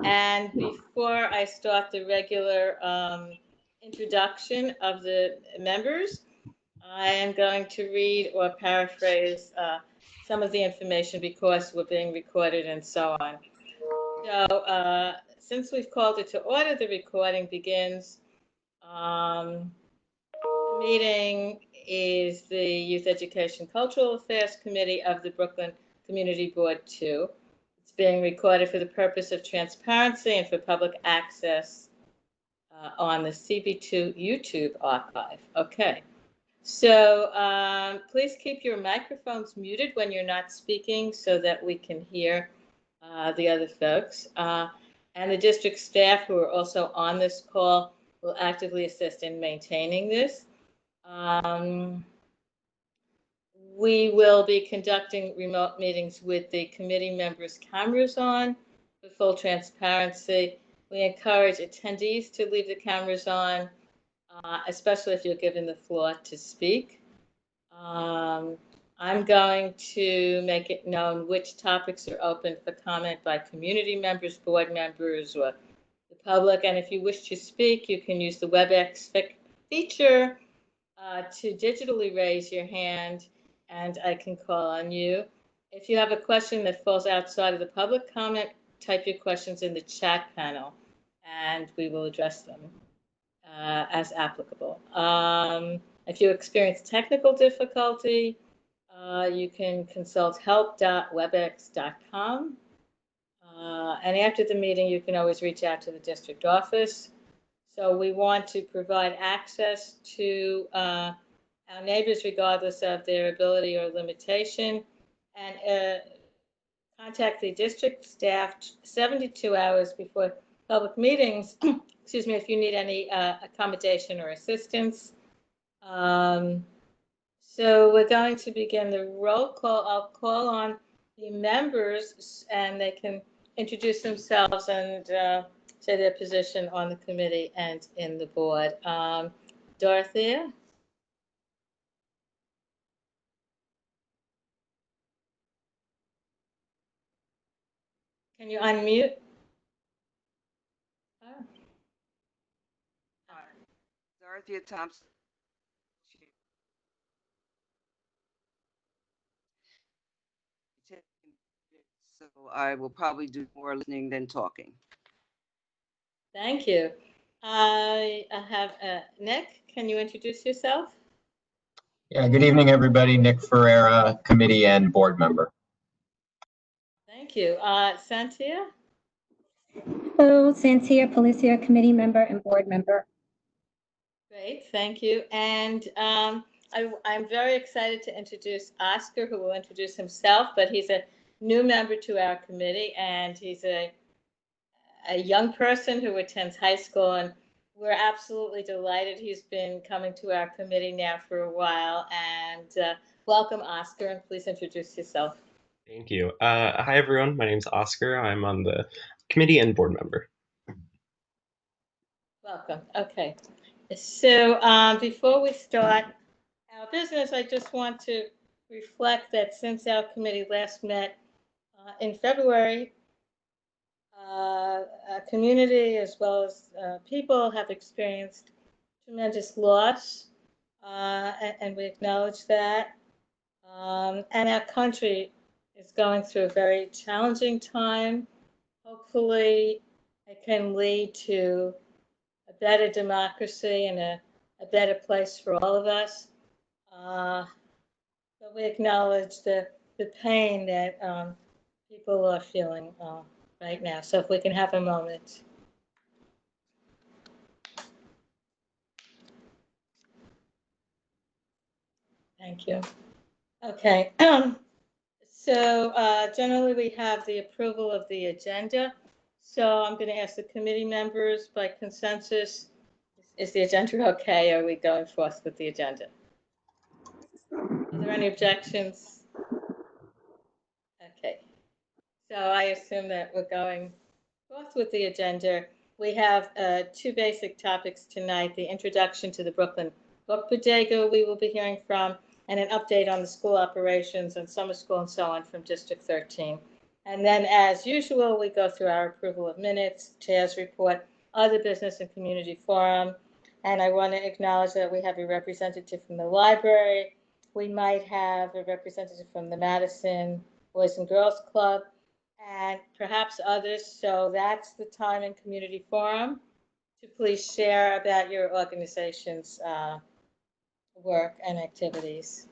And before I start the regular introduction of the members, I am going to read or paraphrase some of the information because we're being recorded and so on. So since we've called it to order, the recording begins. The meeting is the Youth Education Cultural Affairs Committee of the Brooklyn Community Board 2. It's being recorded for the purpose of transparency and for public access on the CB2 YouTube archive. Okay. So please keep your microphones muted when you're not speaking so that we can hear the other folks. And the district staff who are also on this call will actively assist in maintaining this. We will be conducting remote meetings with the committee members' cameras on for full transparency. We encourage attendees to leave the cameras on, especially if you're given the floor to speak. I'm going to make it known which topics are open for comment by community members, board members, or the public. And if you wish to speak, you can use the Webex feature to digitally raise your hand, and I can call on you. If you have a question that falls outside of the public comment, type your questions in the chat panel, and we will address them as applicable. If you experience technical difficulty, you can consult help.webex.com. And after the meeting, you can always reach out to the district office. So we want to provide access to our neighbors regardless of their ability or limitation, and contact the district staff 72 hours before public meetings, excuse me, if you need any accommodation or assistance. So we're going to begin the roll call. I'll call on the members and they can introduce themselves and say their position on the committee and in the board. Dorothea? Can you unmute? Oh. Dorothea Thompson. So I will probably do more listening than talking. Thank you. I have Nick. Can you introduce yourself? Yeah, good evening, everybody. Nick Ferreira, committee and board member. Thank you. Santia? Hello, Santia Policia, committee member and board member. Great, thank you. And I'm very excited to introduce Oscar, who will introduce himself, but he's a new member to our committee, and he's a young person who attends high school, and we're absolutely delighted he's been coming to our committee now for a while. And welcome, Oscar, and please introduce yourself. Thank you. Hi, everyone. My name's Oscar. I'm on the committee and board member. Welcome. Okay. So before we start our business, I just want to reflect that since our committee last met in February, our community as well as people have experienced tremendous loss, and we acknowledge that. And our country is going through a very challenging time. Hopefully, it can lead to a better democracy and a better place for all of us. But we acknowledge the pain that people are feeling right now. So if we can have a moment. Thank you. Okay. So generally we have the approval of the agenda. So I'm going to ask the committee members by consensus, is the agenda okay? Are we going forth with the agenda? Are there any objections? Okay. So I assume that we're going forth with the agenda. We have two basic topics tonight: the introduction to the Brooklyn Book Bodega we will be hearing from, and an update on the school operations and summer school and so on from District 13. And then, as usual, we go through our approval of minutes, chair's report, other business and community forum. And I want to acknowledge that we have a representative from the library. We might have a representative from the Madison Boys and Girls Club and perhaps others. So that's the time in community forum to please share about your organization's work and activities.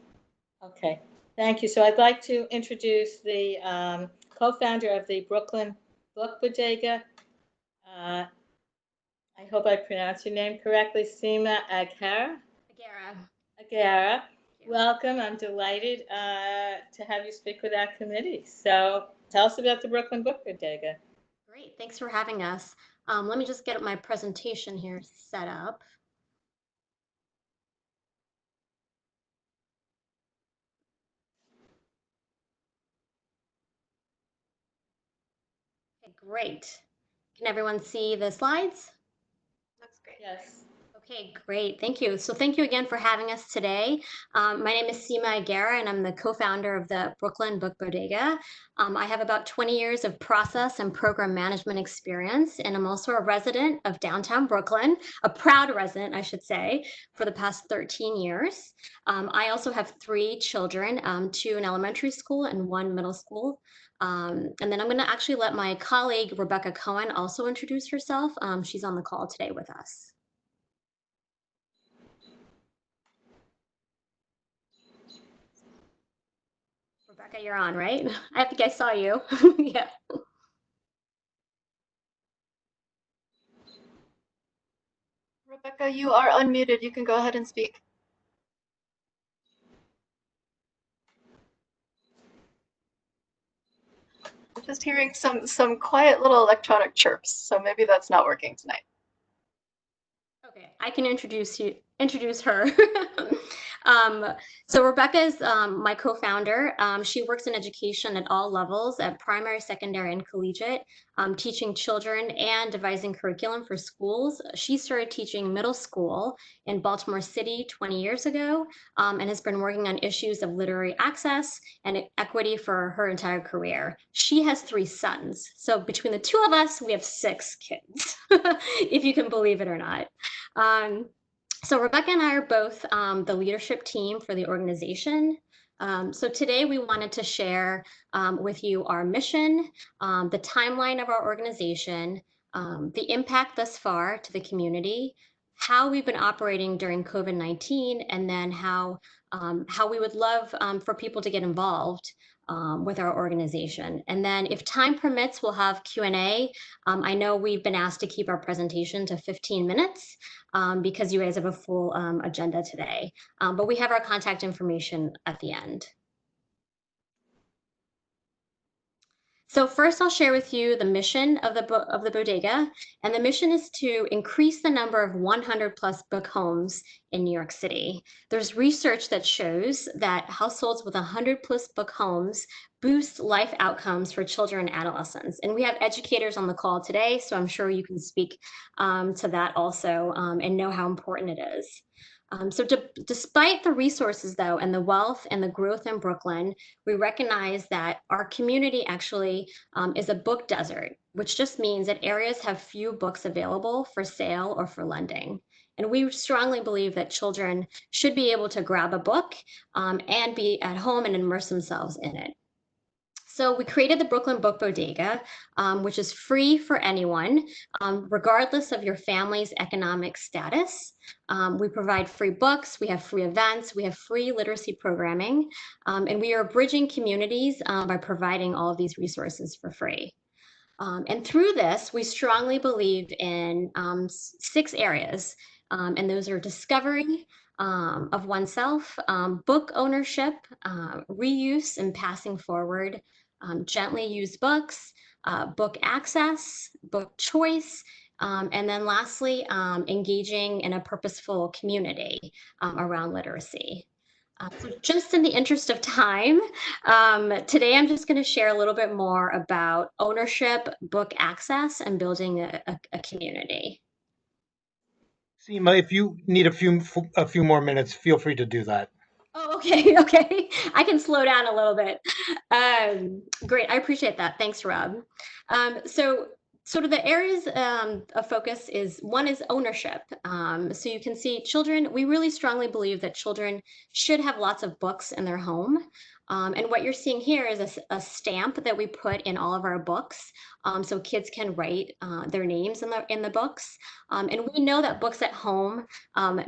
Okay, thank you. So I'd like to introduce the co-founder of the Brooklyn Book Bodega. I hope I pronounced your name correctly, Seema Aghera. Aghera. Welcome. I'm delighted to have you speak with our committee. So tell us about the Brooklyn Book Bodega. Great, thanks for having us. Let me just get my presentation here set up. Okay, great. Can everyone see the slides? Looks great. Yes. Okay, great. Thank you. So thank you again for having us today. My name is Seema Aghera, and I'm the co-founder of the Brooklyn Book Bodega. I have about 20 years of process and program management experience, and I'm also a resident of downtown Brooklyn, a proud resident, I should say, for the past 13 years. I also have 3 children, 2 in elementary school and 1 middle school. And then I'm going to actually let my colleague, Rebecca Cohen, also introduce herself. She's on the call today with us. Rebecca, you're on, right? I think I saw you. Yeah. Rebecca, you are unmuted. You can go ahead and speak. I'm just hearing some quiet little electronic chirps, so maybe that's not working tonight. Okay, I can introduce her. So Rebecca is my co-founder. She works in education at all levels, at primary, secondary, and collegiate, teaching children and devising curriculum for schools. She started teaching middle school in Baltimore City 20 years ago, and has been working on issues of literary access and equity for her entire career. She has 3 sons. So between the 2 of us, we have 6 kids, if you can believe it or not. So Rebecca and I are both the leadership team for the organization. So today we wanted to share with you our mission, the timeline of our organization, the impact thus far to the community, how we've been operating during COVID-19, and then how we would love for people to get involved with our organization. And then if time permits, we'll have Q&A. I know we've been asked to keep our presentation to 15 minutes because you guys have a full agenda today. But we have our contact information at the end. So first, I'll share with you the mission of the bodega, and the mission is to increase the number of 100+ book homes in New York City. There's research that shows that households with 100+ book homes boost life outcomes for children and adolescents. And we have educators on the call today, so I'm sure you can speak to that also and know how important it is. So despite the resources, though, and the wealth and the growth in Brooklyn, we recognize that our community actually is a book desert, which just means that areas have few books available for sale or for lending. And we strongly believe that children should be able to grab a book and be at home and immerse themselves in it. So we created the Brooklyn Book Bodega, which is free for anyone, regardless of your family's economic status. We provide free books, we have free events, we have free literacy programming, and we are bridging communities by providing all of these resources for free. And through this, we strongly believe in 6 areas, and those are discovery of oneself, book ownership, reuse and passing forward, gently used books, book access, book choice, and then lastly, engaging in a purposeful community around literacy. So just in the interest of time, today I'm just going to share a little bit more about ownership, book access, and building a community. Seema, if you need a few more minutes, feel free to do that. Oh, okay, okay. I can slow down a little bit. Great, I appreciate that. Thanks, Rob. So sort of the areas of focus is one is ownership. So you can see children, we really strongly believe that children should have lots of books in their home. And what you're seeing here is a stamp that we put in all of our books, so kids can write their names in the books. And we know that books at home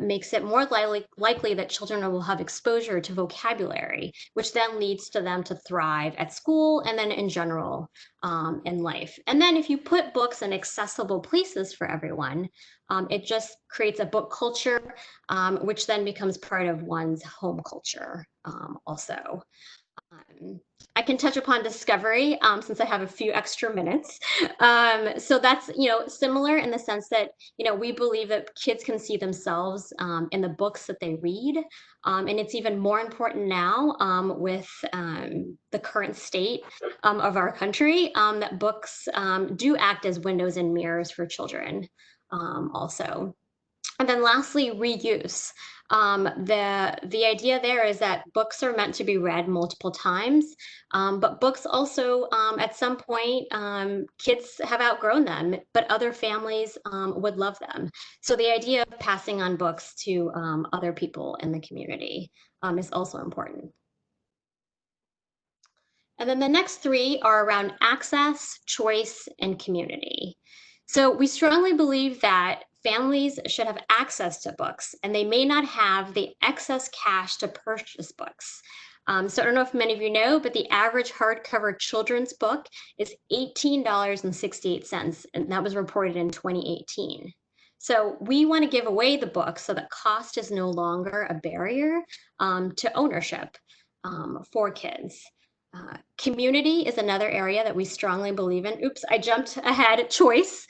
makes it more likely that children will have exposure to vocabulary, which then leads to them to thrive at school and then in general in life. And then if you put books in accessible places for everyone, it just creates a book culture, which then becomes part of one's home culture also. I can touch upon discovery since I have a few extra minutes. So that's, similar in the sense that, we believe that kids can see themselves in the books that they read. And it's even more important now with the current state of our country that books do act as windows and mirrors for children also. And then lastly, reuse. The idea there is that books are meant to be read multiple times, but books also, at some point, kids have outgrown them, but other families would love them. So the idea of passing on books to other people in the community is also important. And then the next three are around access, choice, and community. So we strongly believe that families should have access to books, and they may not have the excess cash to purchase books. So I don't know if many of you know, but the average hardcover children's book is $18.68, and that was reported in 2018. So we want to give away the book so that cost is no longer a barrier to ownership for kids. Community is another area that we strongly believe in. Oops, I jumped ahead. Choice.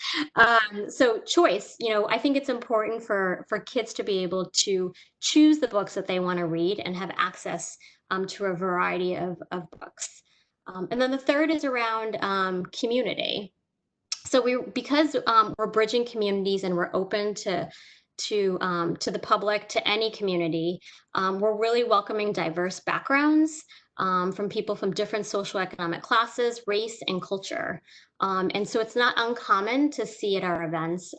So choice, I think it's important for kids to be able to choose the books that they want to read and have access to a variety of books. And then the third is around community. So because we're bridging communities and we're open to the public, to any community, we're really welcoming diverse backgrounds from people from different socioeconomic classes, race, and culture. And so it's not uncommon to see at our events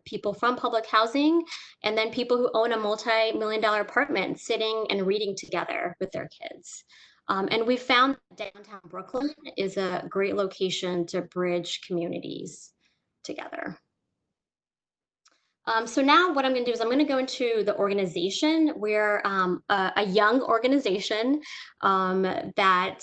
people from public housing and then people who own a multi-million-dollar apartment sitting and reading together with their kids. And we found that downtown Brooklyn is a great location to bridge communities together. So now what I'm going to do is I'm going to go into the organization. We're a young organization that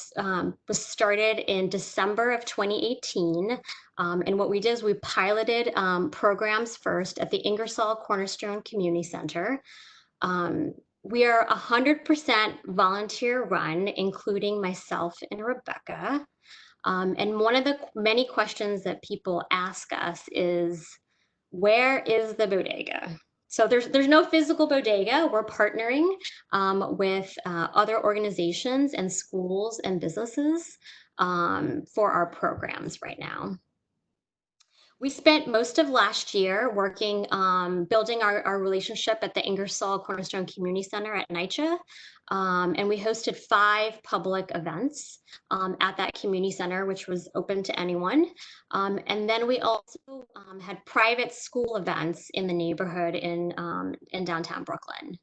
was started in December of 2018. And what we did is we piloted programs first at the Ingersoll Cornerstone Community Center. We are 100% volunteer run, including myself and Rebecca. And one of the many questions that people ask us is, where is the bodega? So there's no physical bodega. We're partnering with other organizations and schools and businesses for our programs right now. We spent most of last year working, building our relationship at the Ingersoll Cornerstone Community Center at NYCHA. And we hosted 5 public events at that community center, which was open to anyone. And then we also had private school events in the neighborhood in downtown Brooklyn.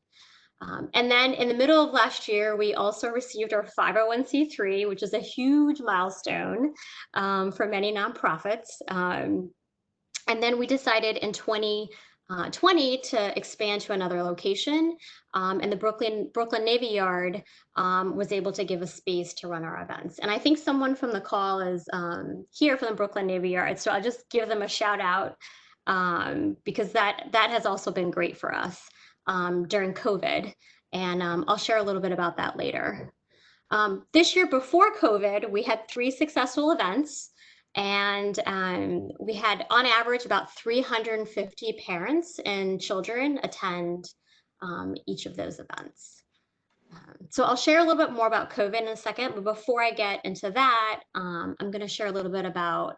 And then in the middle of last year, we also received our 501c3, which is a huge milestone for many nonprofits. And then we decided in 2020 to expand to another location. And the Brooklyn Navy Yard was able to give us space to run our events. And I think someone from the call is here from the Brooklyn Navy Yard. So I'll just give them a shout out because that has also been great for us during COVID. And I'll share a little bit about that later. This year before COVID, we had 3 successful events. And we had, on average, about 350 parents and children attend each of those events. So I'll share a little bit more about COVID in a second, but before I get into that, I'm going to share a little bit about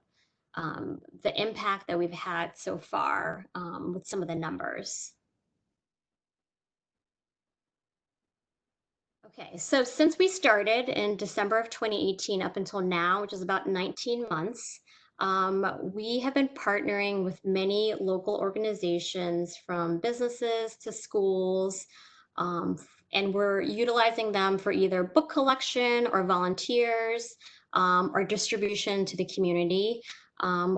the impact that we've had so far with some of the numbers. Okay, so since we started in December of 2018 up until now, which is about 19 months, we have been partnering with many local organizations from businesses to schools, and we're utilizing them for either book collection or volunteers or distribution to the community.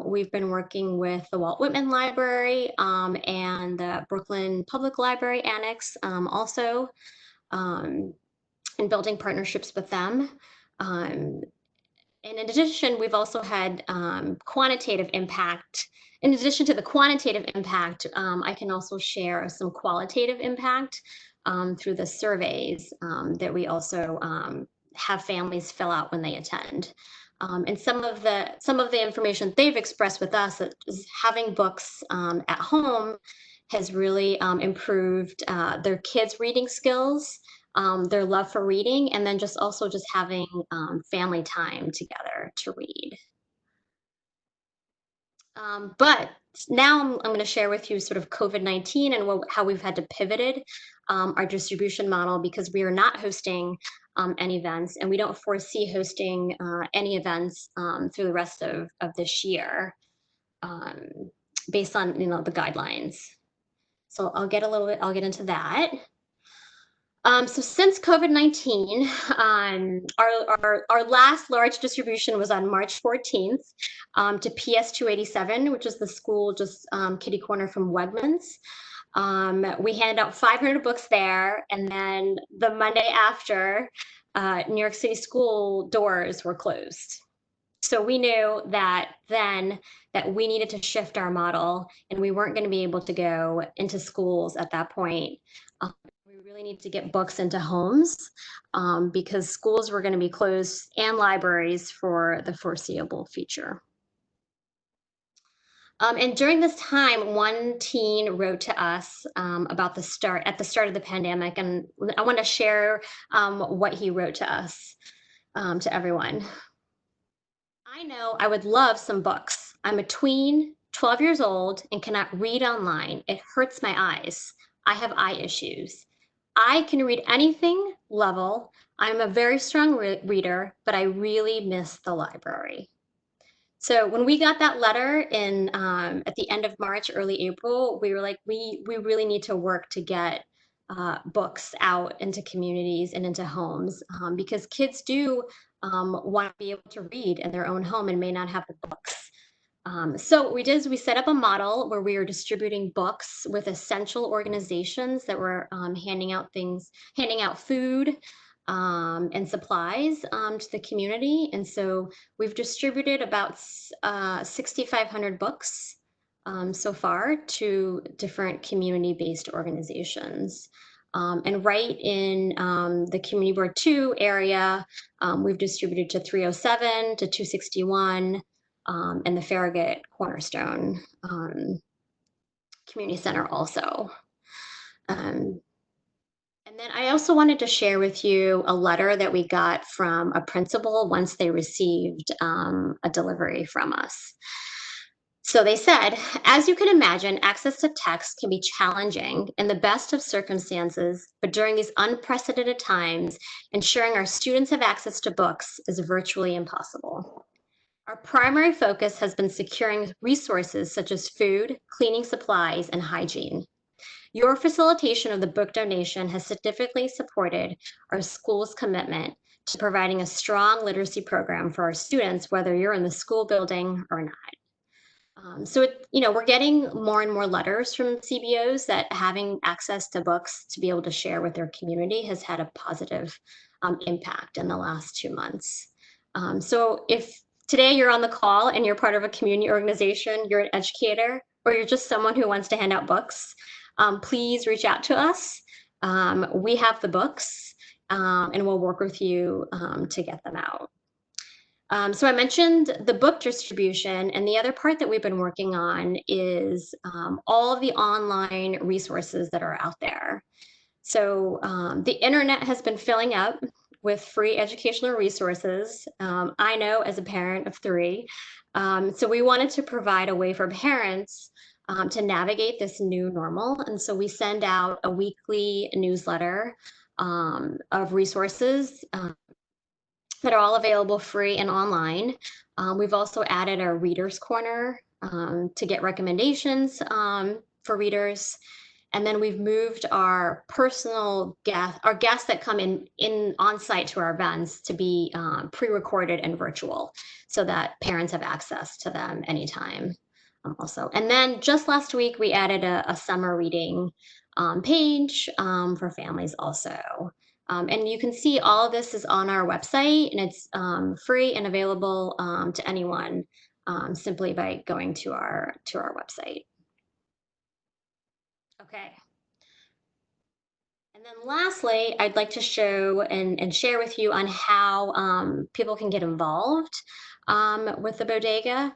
We've been working with the Walt Whitman Library and the Brooklyn Public Library Annex also. And building partnerships with them. And in addition, we've also had quantitative impact. In addition to the quantitative impact, I can also share some qualitative impact through the surveys that we also have families fill out when they attend. And some of the information they've expressed with us is having books at home has really improved their kids' reading skills, their love for reading, and then just having family time together to read. But now I'm going to share with you sort of COVID-19 and how we've had to pivoted our distribution model, because we are not hosting any events, and we don't foresee hosting any events through the rest of this year based on the guidelines. So I'll get into that. So since COVID-19, our last large distribution was on March 14th to PS 287, which is the school just kitty corner from Wegmans. We handed out 500 books there, and then the Monday after, New York City school doors were closed. So we knew that then that we needed to shift our model, and we weren't going to be able to go into schools at that point. We really need to get books into homes because schools were going to be closed and libraries for the foreseeable future. And during this time, one teen wrote to us about at the start of the pandemic, and I want to share what he wrote to us, to everyone. I know I would love some books. I'm a tween, 12 years old, and cannot read online. It hurts my eyes. I have eye issues. I can read anything level. I'm a very strong reader, but I really miss the library. So when we got that letter in at the end of March, early April, we were like, we really need to work to get books out into communities and into homes because kids do want to be able to read in their own home and may not have the books. So what we did is we set up a model where we were distributing books with essential organizations that were handing out food and supplies to the community. And so we've distributed about 6,500 books so far to different community-based organizations. And right in the Community Board 2 area, we've distributed to 307, to 261, and the Farragut Cornerstone Community Center also. And then I also wanted to share with you a letter that we got from a principal once they received a delivery from us. So they said, as you can imagine, access to text can be challenging in the best of circumstances, but during these unprecedented times, ensuring our students have access to books is virtually impossible. Our primary focus has been securing resources such as food, cleaning supplies, and hygiene. Your facilitation of the book donation has significantly supported our school's commitment to providing a strong literacy program for our students, whether you're in the school building or not. So, we're getting more and more letters from CBOs that having access to books to be able to share with their community has had a positive impact in the last 2 months. So if today you're on the call and you're part of a community organization, you're an educator, or you're just someone who wants to hand out books, please reach out to us. We have the books and we'll work with you to get them out. So I mentioned the book distribution, and the other part that we've been working on is all of the online resources that are out there. So the internet has been filling up with free educational resources. I know as a parent of 3. So we wanted to provide a way for parents to navigate this new normal. And so we send out a weekly newsletter of resources that are all available free and online. We've also added a readers corner to get recommendations for readers. And then we've moved our personal guests, our guests that come in on site to our events, to be pre-recorded and virtual, so that parents have access to them anytime. Also, and then just last week we added a summer reading page for families also. And you can see all of this is on our website, and it's free and available to anyone simply by going to our website. Okay. And then lastly, I'd like to show and share with you on how people can get involved with the Bodega.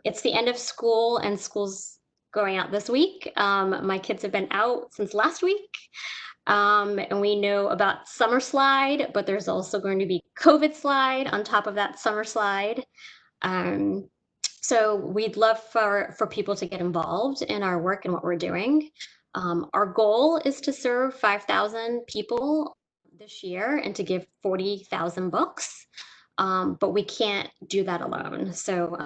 It's the end of school, and school's going out this week. My kids have been out since last week. And we know about summer slide, but there's also going to be COVID slide on top of that summer slide. So we'd love for people to get involved in our work and what we're doing. Our goal is to serve 5,000 people this year and to give 40,000 books. But we can't do that alone. So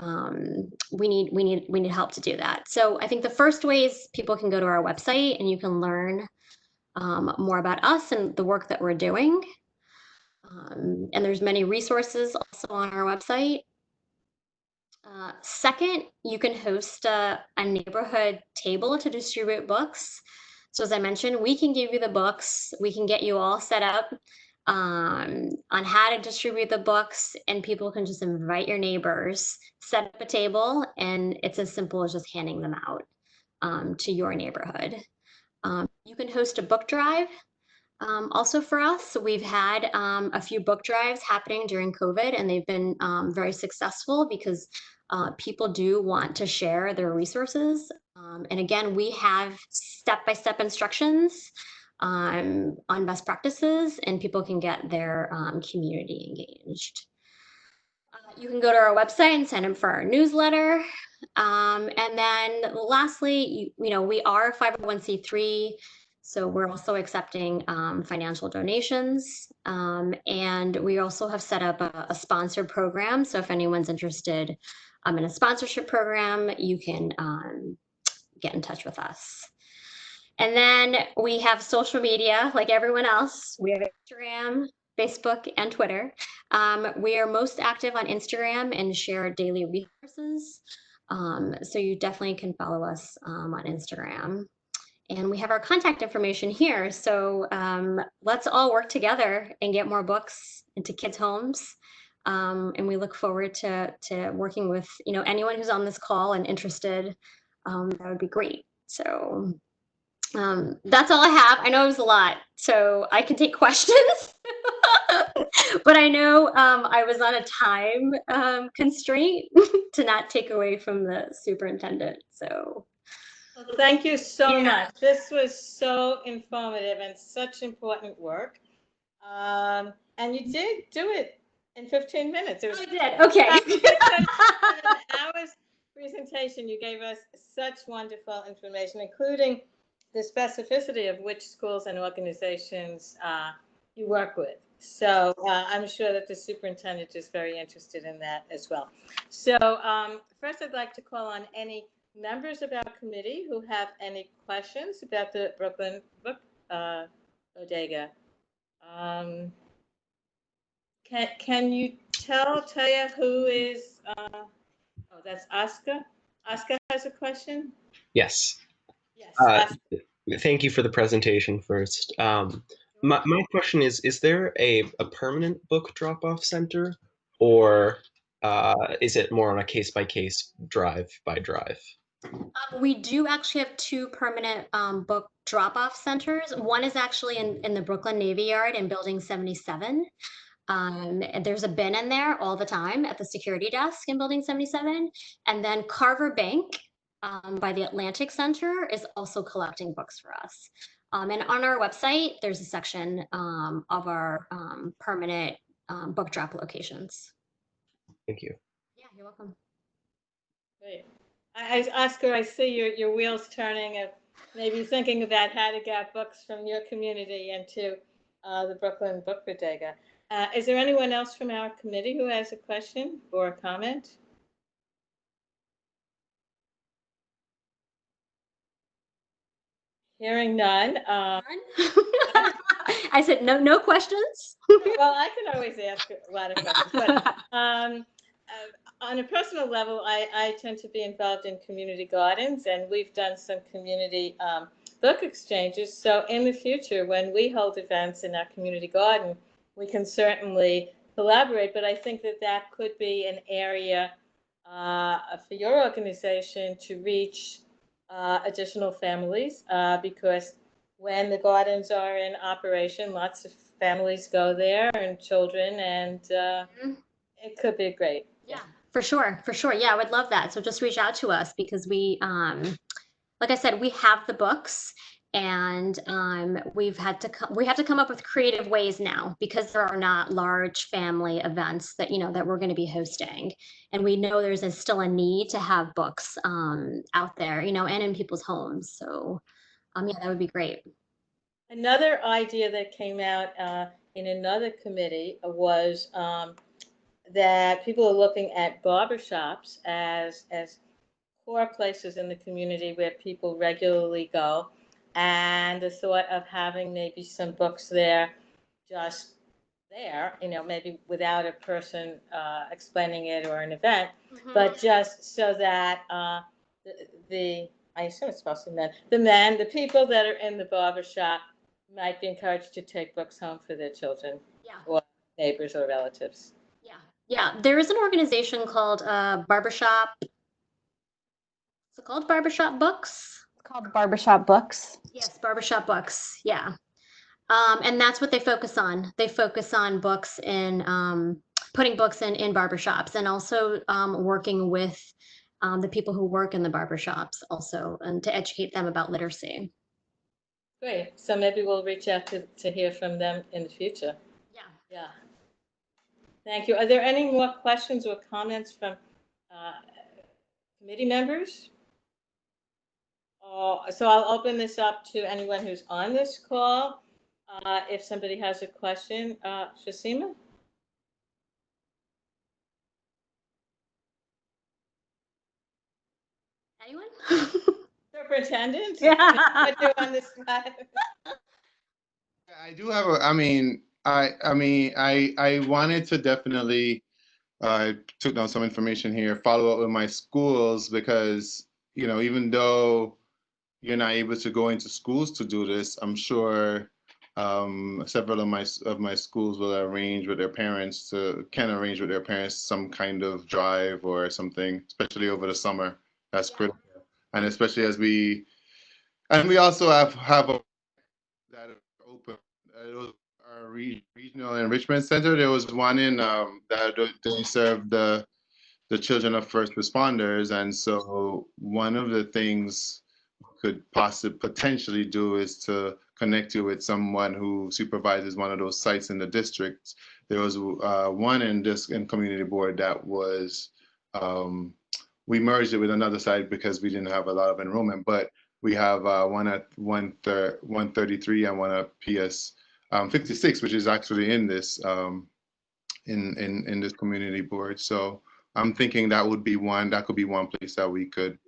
we need help to do that. So I think the first way is people can go to our website and you can learn more about us and the work that we're doing. And there's many resources also on our website. Second, you can host a neighborhood table to distribute books. So as I mentioned, we can give you the books. We can get you all set up on how to distribute the books, and people can just invite your neighbors, set up a table, and it's as simple as just handing them out to your neighborhood. You can host a book drive. Also for us, we've had a few book drives happening during COVID, and they've been very successful because people do want to share their resources. And again, we have step-by-step instructions on best practices, and people can get their community engaged. You can go to our website and sign up for our newsletter. And then lastly, we are a 501c3, so we're also accepting financial donations. And we also have set up a sponsored program. So if anyone's interested in a sponsorship program, you can get in touch with us. And then we have social media like everyone else. We have Instagram, Facebook, and Twitter. We are most active on Instagram and share daily resources. So you definitely can follow us on Instagram. And we have our contact information here. So let's all work together and get more books into kids' homes. And we look forward to working with anyone who's on this call and interested. That would be great. So that's all I have. I know it was a lot, so I can take questions. But I know I was on a time constraint to not take away from the superintendent. So well, thank you so much. This was so informative and such important work. And you did do it in 15 minutes. It was I did. Okay. an hour's presentation. You gave us such wonderful information, including the specificity of which schools and organizations you work with. So I'm sure that the superintendent is very interested in that as well. So first, I'd like to call on any members of our committee who have any questions about the Brooklyn Book Bodega. Can you tell Taya who is? Oh, that's Oscar. Oscar has a question. Yes. Yes. Thank you for the presentation first. My question is there a permanent book drop-off center, or is it more on a case-by-case, drive-by-drive? We do actually have two permanent book drop-off centers. One is actually in the Brooklyn Navy Yard in Building 77. And there's a bin in there all the time at the security desk in Building 77. And then Carver Bank by the Atlantic Center is also collecting books for us. And on our website, there's a section of our permanent book drop locations. Thank you. Yeah, you're welcome. Great. Oscar, I see your wheels turning. maybe thinking about how to get books from your community into the Brooklyn Book Bodega. Is there anyone else from our committee who has a question or a comment? Hearing none. I said no questions. Well, I can always ask a lot of questions, but on a personal level, I tend to be involved in community gardens, and we've done some community book exchanges. So in the future, when we hold events in our community garden, we can certainly collaborate. But I think that that could be an area for your organization to reach additional families, because when the gardens are in operation, lots of families go there and children, and it could be great. Yeah, for sure. Yeah, I would love that. So just reach out to us because we, like I said, we have the books, and we have to come up with creative ways now because there are not large family events that that we're going to be hosting, and we know there's still a need to have books out there, and in people's homes. So yeah, that would be great. Another idea that came out in another committee was that people are looking at barbershops as core places in the community where people regularly go, and the thought of having maybe some books there, just there, maybe without a person explaining it or an event, but just so that the I assume it's supposed to be men, the people that are in the barbershop might be encouraged to take books home for their children or neighbors or relatives. Yeah, there is an organization called Barbershop. Is it called Barbershop Books? It's called Barbershop Books. Yes, Barbershop Books. Yeah. And that's what they focus on. They focus on books in putting books in barbershops, and also working with the people who work in the barbershops also, and to educate them about literacy. Great. So maybe we'll reach out to hear from them in the future. Yeah. Thank you. Are there any more questions or comments from committee members? So I'll open this up to anyone who's on this call. If somebody has a question, Seema? Anyone? Superintendent? Yeah. Put you on the spot. I do have I wanted to definitely took down some information here, follow up with my schools, because even though you're not able to go into schools to do this, I'm sure several of my schools will arrange with their parents some kind of drive or something, especially over the summer. That's critical, and especially as we also have a that are open. Our regional enrichment center. There was one in that they serve the children of first responders, and so one of the things could potentially do is to connect you with someone who supervises one of those sites in the district. There was one in community board that was we merged it with another site because we didn't have a lot of enrollment, but we have one at 133 and one at PS 56, which is actually in this in this community board. So I'm thinking that could be one place that we could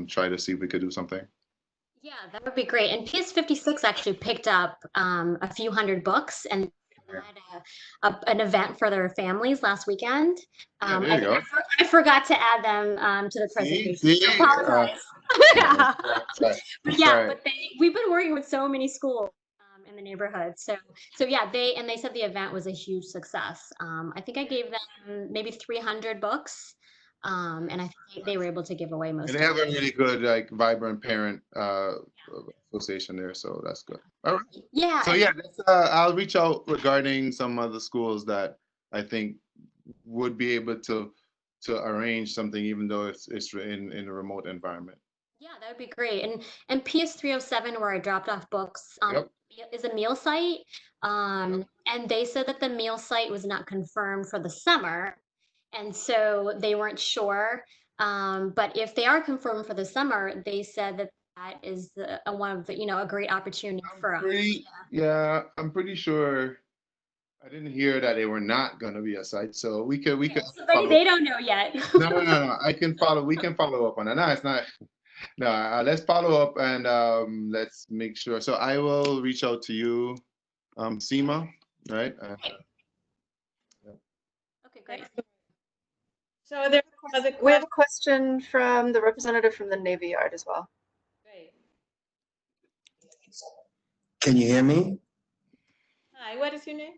try to see if we could do something. Yeah, that would be great. And PS 56 actually picked up a few hundred books, and had an event for their families last weekend. There you go. I forgot to add them to the presentation. See? I apologize. But we've been working with so many schools in the neighborhood. So yeah, they said the event was a huge success. I think I gave them maybe 300 books. And I think they were able to give away most. And they have a really good, vibrant parent association there, so that's good. All right. Yeah. So yeah, I'll reach out regarding some other schools that I think would be able to arrange something, even though it's in a remote environment. Yeah, that would be great. And PS 307, where I dropped off books, is a meal site. And they said that the meal site was not confirmed for the summer. And so they weren't sure. But if they are confirmed for the summer, they said that that is one of the, a great opportunity for us. Yeah, I'm pretty sure. I didn't hear that they were not going to be a site, so we could. So they don't know yet. No. I can follow. We can follow up on that. No, it's not. No, let's follow up and let's make sure. So I will reach out to you, Seema, right? Okay, great. So are there other We have questions? a question from the representative from the Navy Yard as well. Great. Can you hear me? Hi, what is your name?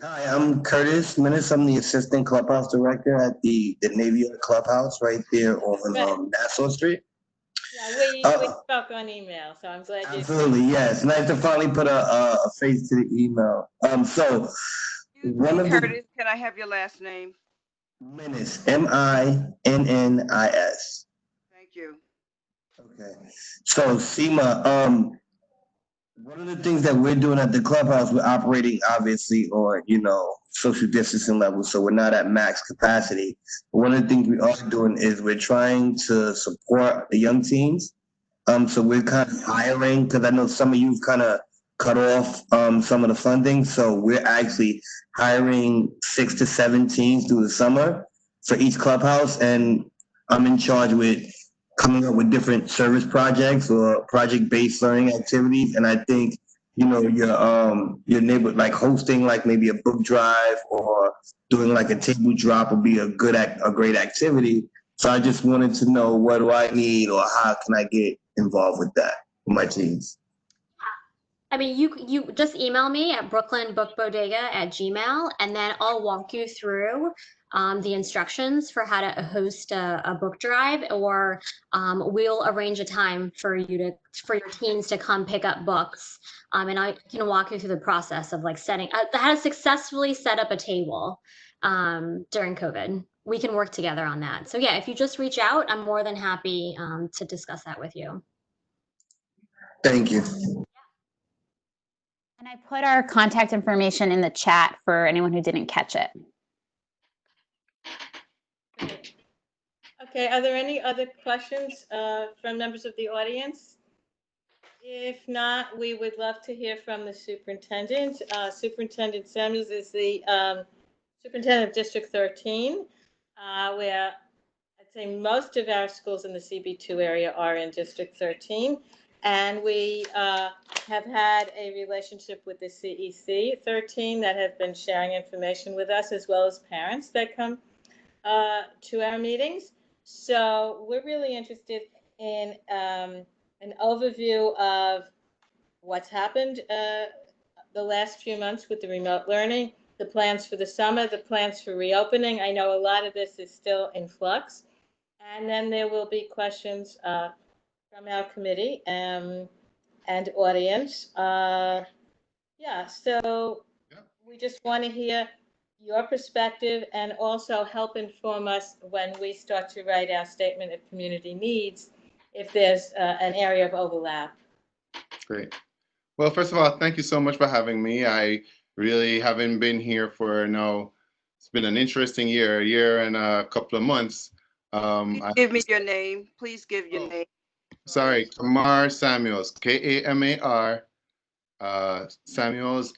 Hi, I'm Curtis Minnis. I'm the assistant clubhouse director at the Navy Yard Clubhouse right there on Nassau Street. Yeah, we spoke on email, so I'm glad you. Absolutely, yes. Nice to finally put a face to the email. So one of Curtis, can I have your last name? Minnis, Minnis. Thank you. Okay. So Seema, one of the things that we're doing at the clubhouse, we're operating obviously on, social distancing levels, so we're not at max capacity. But one of the things we are doing is we're trying to support the young teens. So we're kind of hiring, because I know some of you've kind of cut off some of the funding. So we're actually hiring 6 to 7 teens through the summer for each clubhouse, and I'm in charge with coming up with different service projects or project-based learning activities. And I think, your neighbor, like hosting like maybe a book drive or doing like a table drop would be a great activity. So I just wanted to know, what do I need or how can I get involved with that with my teams? I mean, you just email me at brooklynbookbodega@gmail.com, and then I'll walk you through the instructions for how to host a book drive, or we'll arrange a time for your teens to come pick up books, and I can walk you through the process of like how to successfully set up a table during COVID. We can work together on that. So yeah, if you just reach out, I'm more than happy to discuss that with you. Thank you. And I put our contact information in the chat for anyone who didn't catch it. Great. Okay, are there any other questions from members of the audience? If not, we would love to hear from the superintendent. Superintendent Samuels is the superintendent of District 13, where I'd say most of our schools in the CB2 area are in District 13. And we have had a relationship with the CEC 13 that have been sharing information with us, as well as parents that come to our meetings. So we're really interested in an overview of what's happened the last few months with the remote learning, the plans for the summer, the plans for reopening. I know a lot of this is still in flux. And then there will be questions from our committee and audience. So we just want to hear your perspective and also help inform us when we start to write our statement of community needs, if there's an area of overlap. Great. Well, first of all, thank you so much for having me. I really haven't been here for it's been an interesting year, a year and a couple of months. Give me your name. Please give your name. Sorry, Kamar Samuels, Kamar, Samuels, Samuels.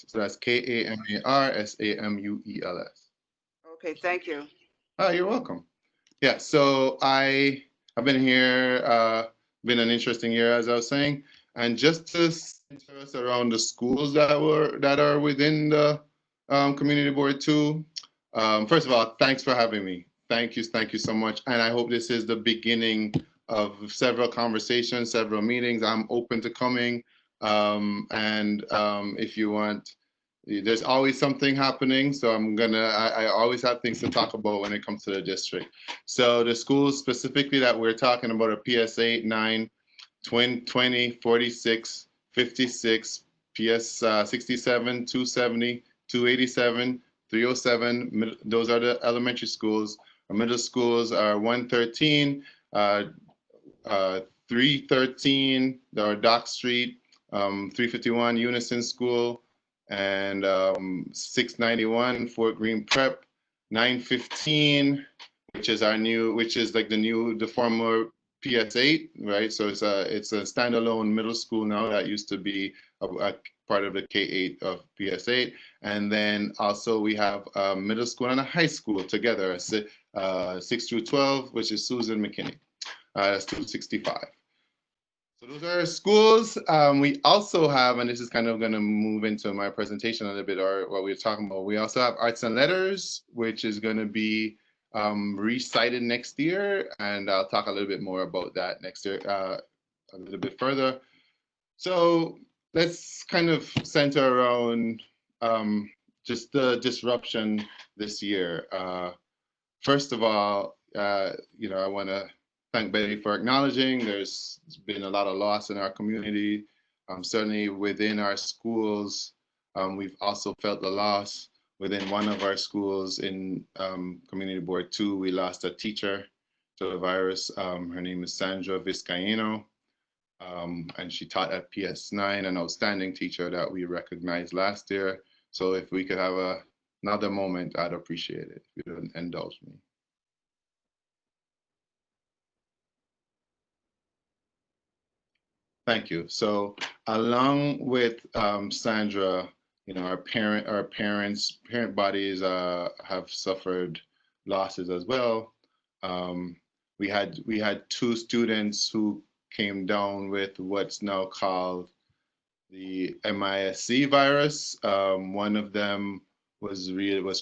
So that's Kamar Samuels. Okay, thank you. Oh, you're welcome. Yeah, so I have been here, been an interesting year, as I was saying, and just to center us around the schools that are within the community board too. First of all, thanks for having me. Thank you so much. And I hope this is the beginning of several conversations, several meetings. I'm open to coming. If you want, there's always something happening. So I always have things to talk about when it comes to the district. So the schools specifically that we're talking about are PS 8, 9, 20, 46, 56, PS 67, 270, 287, 307. Those are the elementary schools. Our middle schools are 113, 313, there are Dock Street, 351 Unison School, and 691 Fort Greene Prep, 915, which is the former PS8, right? So it's a standalone middle school now that used to be a part of the K8 of PS8. And then also we have a middle school and a high school together, 6 through 12, which is Susan McKinney. That's 265. So those are our schools. We also have, and this is kind of going to move into my presentation a little bit, or what we're talking about. We also have arts and letters, which is going to be recited next year, and I'll talk a little bit more about that next year, a little bit further. So let's kind of center around just the disruption this year. First of all, you know, I want to thank Betty for acknowledging there's been a lot of loss in our community. Certainly within our schools, we've also felt the loss. Within one of our schools in Community Board 2, we lost a teacher to the virus. Her name is Sandra Vizcaino, and she taught at PS9, an outstanding teacher that we recognized last year. So if we could have another moment, I'd appreciate it, if you would indulge me. Thank you. So along with Sandra, you know, our parent bodies have suffered losses as well. We had 2 students who came down with what's now called the MISC virus. One of them was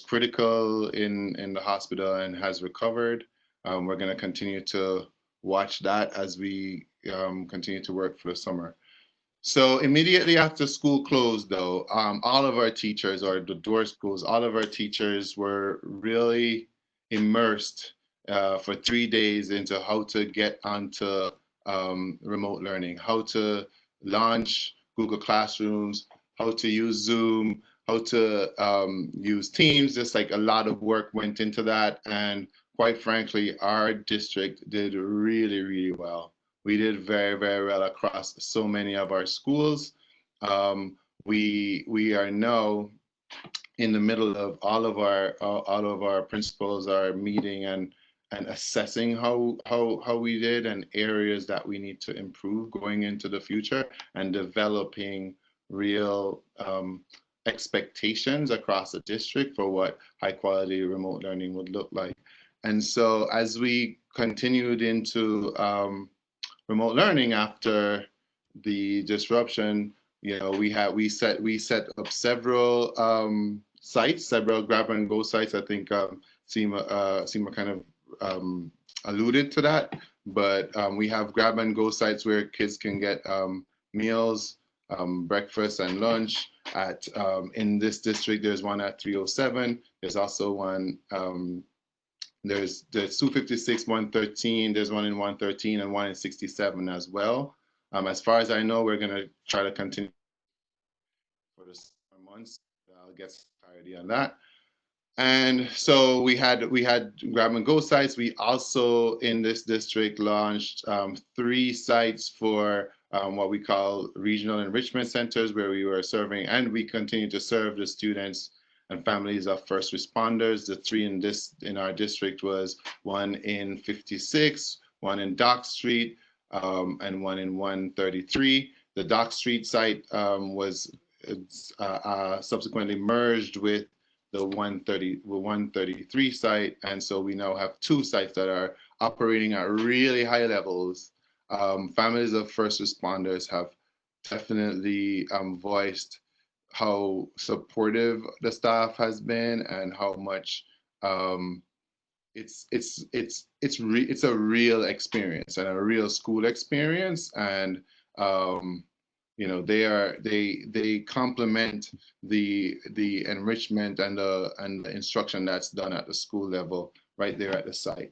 critical in the hospital and has recovered. We're going to continue to watch that as we continue to work for the summer. So immediately after school closed, though, all of our teachers, or the door schools, all of our teachers were really immersed for 3 days into how to get onto remote learning, how to launch Google Classrooms, how to use Zoom, how to use Teams. Just like a lot of work went into that. And quite frankly, our district did really, really well. We did very, very well across so many of our schools. We are now in the middle of all of our principals are meeting and assessing how we did and areas that we need to improve going into the future, and developing real expectations across the district for what high quality remote learning would look like. And so as we continued into remote learning after the disruption, you know, we set up several sites, several grab and go sites. I think Seema kind of alluded to that, but we have grab and go sites where kids can get meals, breakfast and lunch at in this district. There's one at 307. There's also one. There's 256, 113. There's one in 113 and one in 67 as well. As far as I know, we're going to try to continue for the summer months. I'll get clarity on that. And so we had grab and go sites. We also in this district launched 3 sites for what we call regional enrichment centers, where we were serving, and we continue to serve the students and families of first responders. The 3 in our district was one in 56, one in Dock Street, and one in 133. The Dock Street site was subsequently merged with the 133 site, and so we now have 2 sites that are operating at really high levels. Families of first responders have definitely voiced how supportive the staff has been, and how much it's a real experience and a real school experience. And you know, they complement the enrichment and the instruction that's done at the school level right there at the site.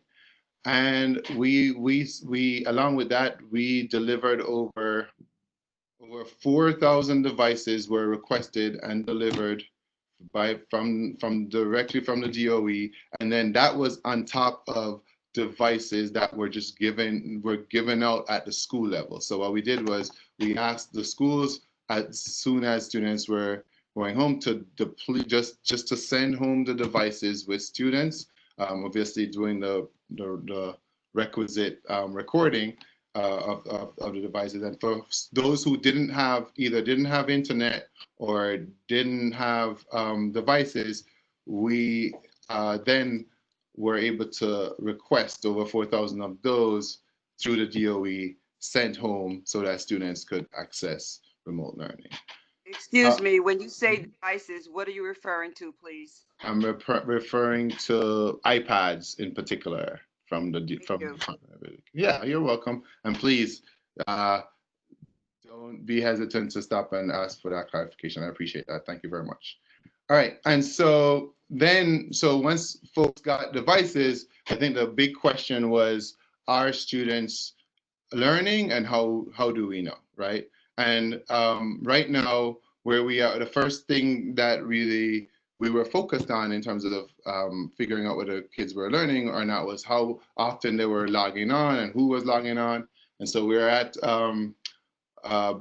And we along with that, we delivered over 4,000 devices were requested and delivered directly from the DOE, and then that was on top of devices that were just given out at the school level. So what we did was we asked the schools, as soon as students were going home, to just to send home the devices with students. Obviously doing the requisite recording of the devices. And for those who either didn't have internet or didn't have devices, we then were able to request over 4,000 of those through the DOE sent home so that students could access remote learning. Excuse me, when you say devices, what are you referring to, please? I'm referring to iPads in particular yeah, you're welcome. And please don't be hesitant to stop and ask for that clarification. I appreciate that. Thank you very much. All right, and so once folks got devices, I think the big question was, are students learning, and how do we know, right? And right now, where we are, the first thing that really we were focused on in terms of figuring out whether kids were learning or not was how often they were logging on and who was logging on. And so we're at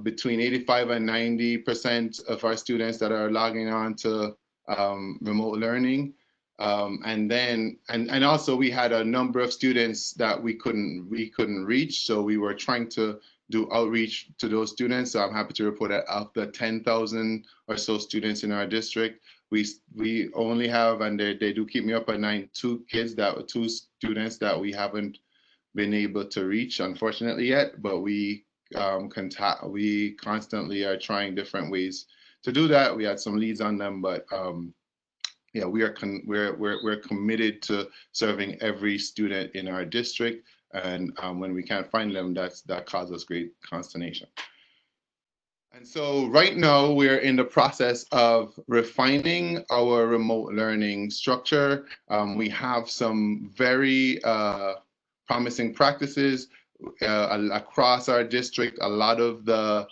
between 85 and 90% of our students that are logging on to remote learning. And also we had a number of students that we couldn't reach. So we were trying to do outreach to those students. So I'm happy to report that of the 10,000 or so students in our district, we only have, and they do keep me up at night, two students that we haven't been able to reach, unfortunately, yet, but we constantly are trying different ways to do that. We had some leads on them, but yeah, we're committed to serving every student in our district, and when we can't find them, that causes us great consternation. And so right now we're in the process of refining our remote learning structure. We have some very promising practices across our district. A lot of the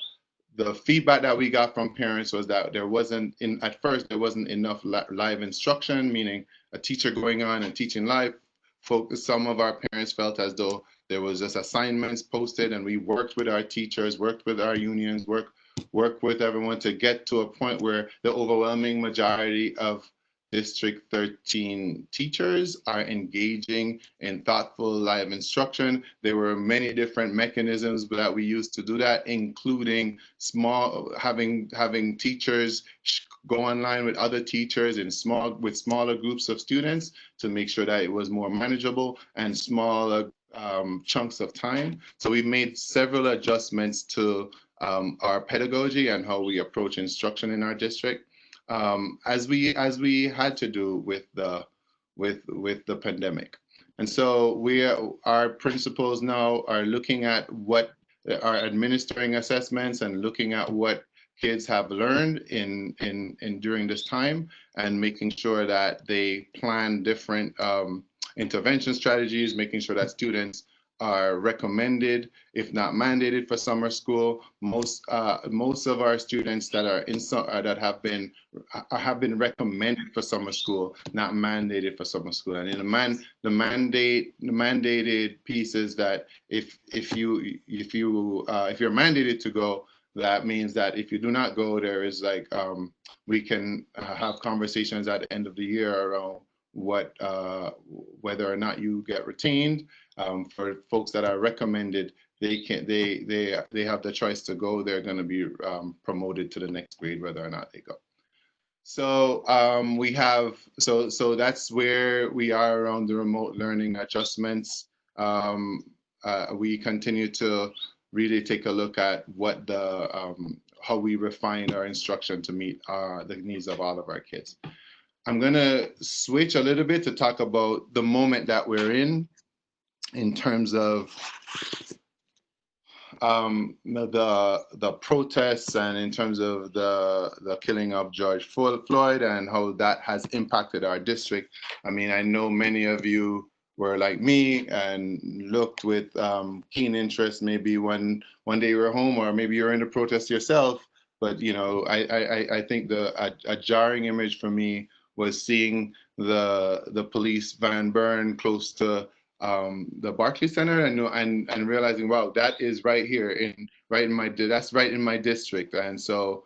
feedback that we got from parents was that at first there wasn't enough live instruction, meaning a teacher going on and teaching live. Some of our parents felt as though there was just assignments posted, and we worked with our teachers, worked with our unions, worked with everyone to get to a point where the overwhelming majority of District 13 teachers are engaging in thoughtful live instruction. There were many different mechanisms that we used to do that, including having teachers go online with other teachers with smaller groups of students to make sure that it was more manageable and smaller chunks of time. So we've made several adjustments to our pedagogy and how we approach instruction in our district. As we had to do with the pandemic. And so our principals now are looking at are administering assessments and looking at what kids have learned during this time, and making sure that they plan different intervention strategies, making sure that students are recommended, if not mandated, for summer school. Most of our students that are that have been recommended for summer school, not mandated for summer school. And in the mandated piece is that if you're mandated to go, that means that if you do not go, there is we can have conversations at the end of the year around whether or not you get retained. For folks that are recommended, they have the choice to go. They're going to be promoted to the next grade, whether or not they go. So so that's where we are around the remote learning adjustments. We continue to really take a look at how we refine our instruction to meet the needs of all of our kids. I'm going to switch a little bit to talk about the moment that we're in terms of the protests, and in terms of the killing of George Floyd and how that has impacted our district. I mean, I know many of you were like me and looked with keen interest, maybe when one day you were home, or maybe you're in a protest yourself. But I think a jarring image for me was seeing the police van burn close to the Barclays Center, and realizing, wow, that is right here that's right in my district. And so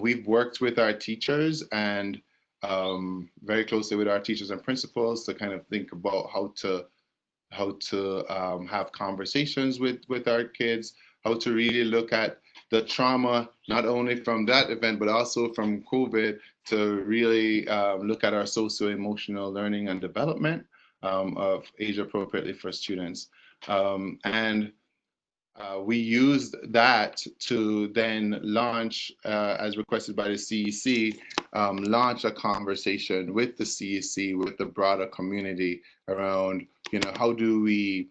we've worked with our teachers and very closely with our teachers and principals to kind of think about how to have conversations with our kids, how to really look at the trauma, not only from that event, but also from COVID, to really look at our socio-emotional learning and development of age appropriately for students. We used that to then launch, as requested by the CEC, launch a conversation with the CEC, with the broader community around, how do we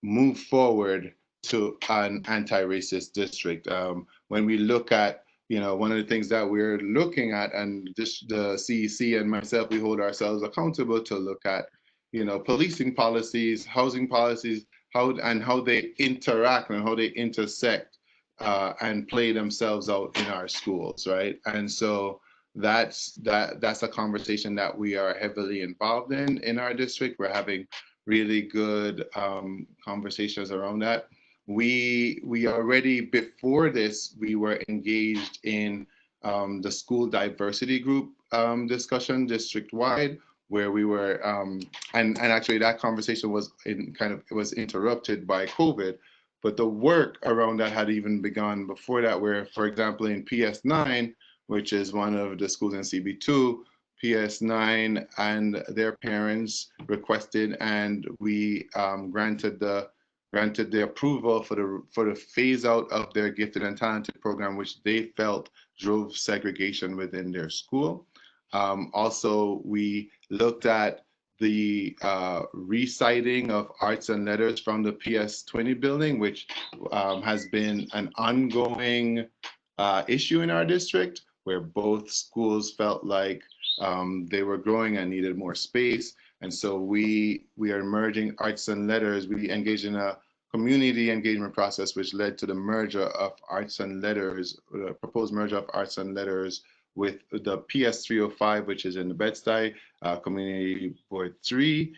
move forward to an anti-racist district. When we look at, one of the things that we're looking at, and the CEC and myself, we hold ourselves accountable to look at, policing policies, housing policies, how they interact and how they intersect and play themselves out in our schools, right? And so that's a conversation that we are heavily involved in our district. We're having really good conversations around that. We already, before this, we were engaged in the school diversity group discussion district-wide, where we were, and actually that conversation was interrupted by COVID, but the work around that had even begun before that, where, for example, in PS9, which is one of the schools in CB2, PS9 and their parents requested, and we granted the approval for the phase out of their gifted and talented program, which they felt drove segregation within their school. Also, we looked at the reciting of arts and letters from the PS20 building, which has been an ongoing issue in our district, where both schools felt like they were growing and needed more space. And so we are merging arts and letters. We engaged in a community engagement process, which led to the merger of arts and letters, the proposed merger of arts and letters with the PS305, which is in the Bed-Stuy Community Board 3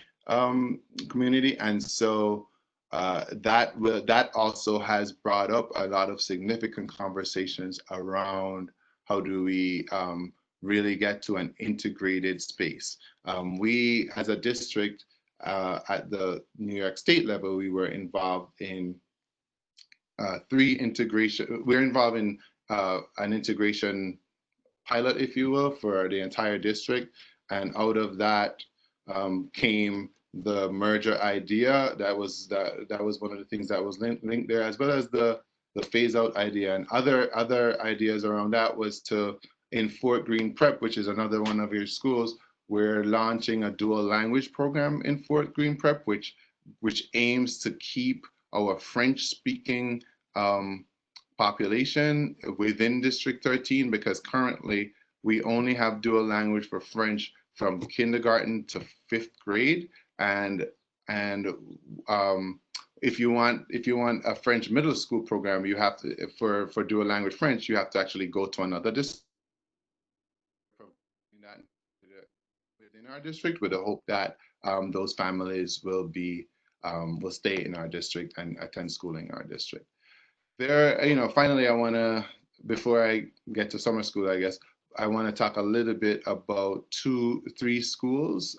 community. And so that also has brought up a lot of significant conversations around how do we really get to an integrated space. We, as a district, at the New York State level, we were involved in we're involved in an integration pilot, if you will, for the entire district. And out of that came the merger idea. That was one of the things that was linked there, as well as the phase out idea. And other ideas around that was in Fort Greene Prep, which is another one of your schools, we're launching a dual language program in Fort Greene Prep, which aims to keep our French speaking population within District 13, because currently we only have dual language for French from kindergarten to 5th grade. And if you want a French middle school program, you have to, for dual language French, you have to actually go to another district within our district, with the hope that those families will stay in our district and attend schooling in our district. Finally, I want to, before I get to summer school, I guess, I want to talk a little bit about three schools.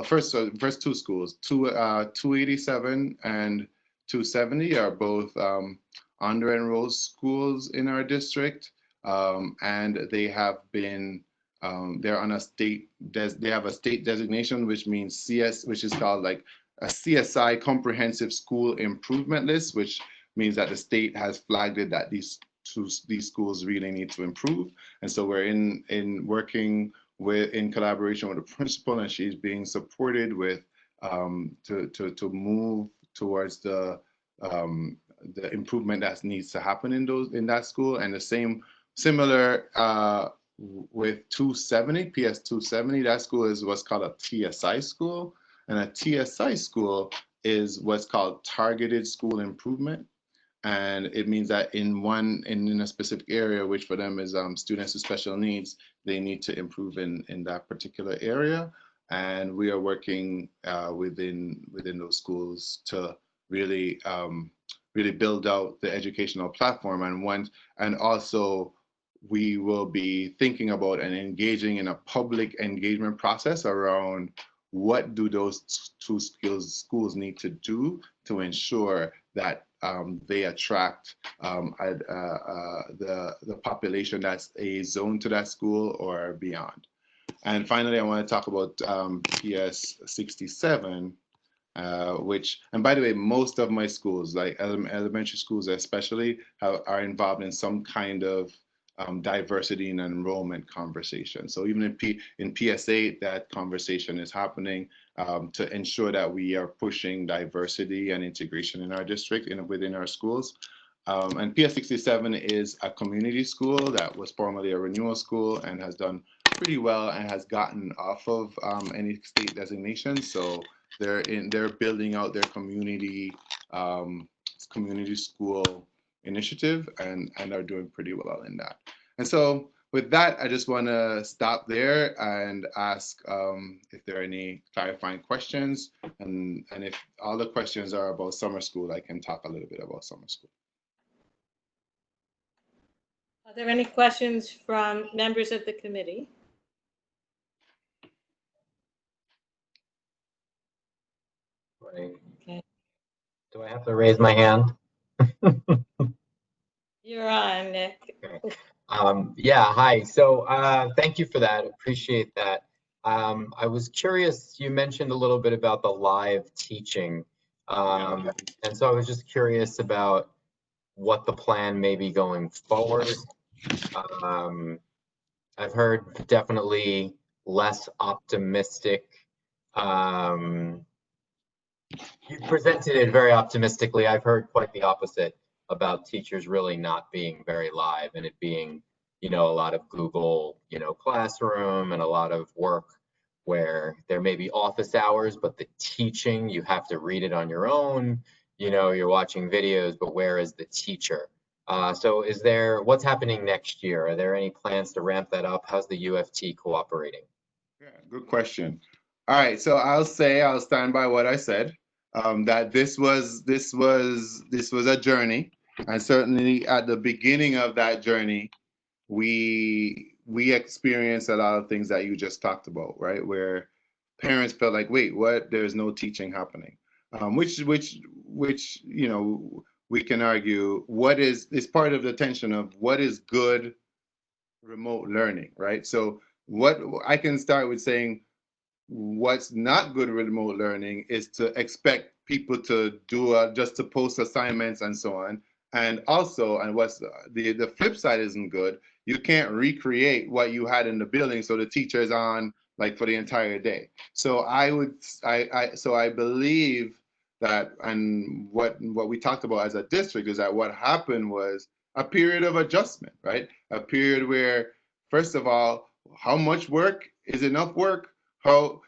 First two schools, 287 and 270 are both under-enrolled schools in our district, and they have been they're on they have a state designation, which means which is called like a CSI comprehensive school improvement list, which means that the state has flagged it that these schools really need to improve. And so we're working in collaboration with the principal, and she's being supported with to move towards the improvement that needs to happen in that school. And similar with 270, PS 270, that school is what's called a TSI school. And a TSI school is what's called targeted school improvement. And it means that in a specific area, which for them is students with special needs, they need to improve in that particular area. And we are working within those schools to really build out the educational platform. And also we will be thinking about and engaging in a public engagement process around what do those two schools need to do to ensure that they attract the population that's a zone to that school or beyond. And finally, I want to talk about PS 67, which, and by the way, most of my schools, like elementary schools especially, are involved in some kind of diversity and enrollment conversation. So even in PS8, that conversation is happening to ensure that we are pushing diversity and integration in our district within our schools. And PS 67 is a community school that was formerly a renewal school and has done pretty well and has gotten off of any state designation. So they're building out their community school initiative and are doing pretty well in that. And so with that, I just want to stop there and ask if there are any clarifying questions. And if all the questions are about summer school, I can talk a little bit about summer school. Are there any questions from members of the committee? Okay. Do I have to raise my hand? You're on, Nick. Yeah, hi. So thank you for that. Appreciate that. I was curious, you mentioned a little bit about the live teaching. And so I was just curious about what the plan may be going forward. I've heard definitely less optimistic. You presented it very optimistically. I've heard quite the opposite about teachers really not being very live and it being, a lot of Google, Classroom and a lot of work where there may be office hours, but the teaching, you have to read it on your own. You're watching videos, but where is the teacher? So what's happening next year? Are there any plans to ramp that up? How's the UFT cooperating? Yeah, good question. All right, so I'll stand by what I said. That this was a journey, and certainly at the beginning of that journey, we experienced a lot of things that you just talked about, right? Where parents felt like, wait, what? There's no teaching happening, which we can argue what is part of the tension of what is good remote learning, right? So what I can start with saying, what's not good with remote learning is to expect people to do just to post assignments and so on. And also, and what's the flip side isn't good, you can't recreate what you had in the building so the teacher is on like for the entire day. So I believe that, and what we talked about as a district is that what happened was a period of adjustment, right? A period where, first of all, how much work is enough work? How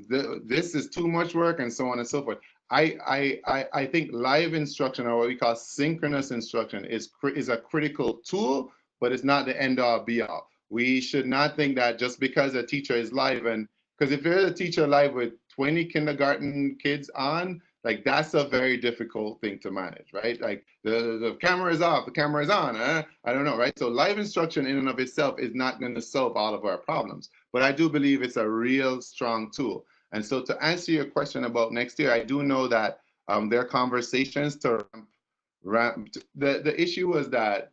this is too much work, and so on and so forth. I think live instruction, or what we call synchronous instruction, is a critical tool, but it's not the end all be all. We should not think that just because a teacher is live, and because if there's a teacher live with 20 kindergarten kids on, like that's a very difficult thing to manage, right? Like the camera is off, the camera is on, I don't know, right? So live instruction in and of itself is not going to solve all of our problems, but I do believe it's a real strong tool. And so to answer your question about next year, I do know that there are conversations to ramp. The issue was that,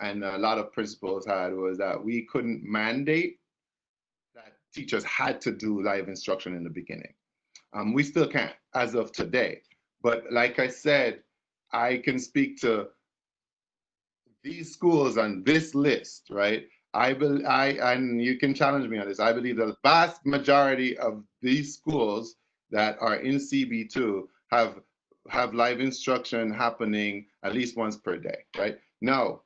and a lot of principals had, was that we couldn't mandate that teachers had to do live instruction in the beginning. We still can't as of today. But like I said, I can speak to these schools on this list, right? And you can challenge me on this. I believe the vast majority of these schools that are in CB2 have live instruction happening at least once per day, right? Now,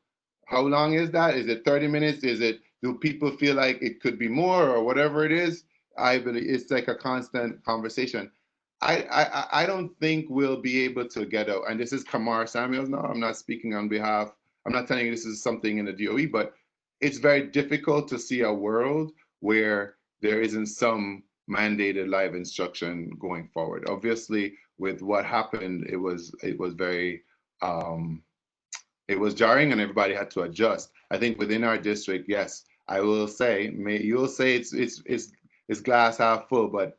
how long is that? Is it 30 minutes? Do people feel like it could be more or whatever it is? I believe it's like a constant conversation. I don't think we'll be able to get out, and this is Kamar Samuels now, I'm not speaking on behalf, I'm not telling you this is something in the DOE, but it's very difficult to see a world where there isn't some mandated live instruction going forward. Obviously, with what happened, it was very, it was jarring and everybody had to adjust. I think within our district, yes, I will say, you'll say it's glass half full, but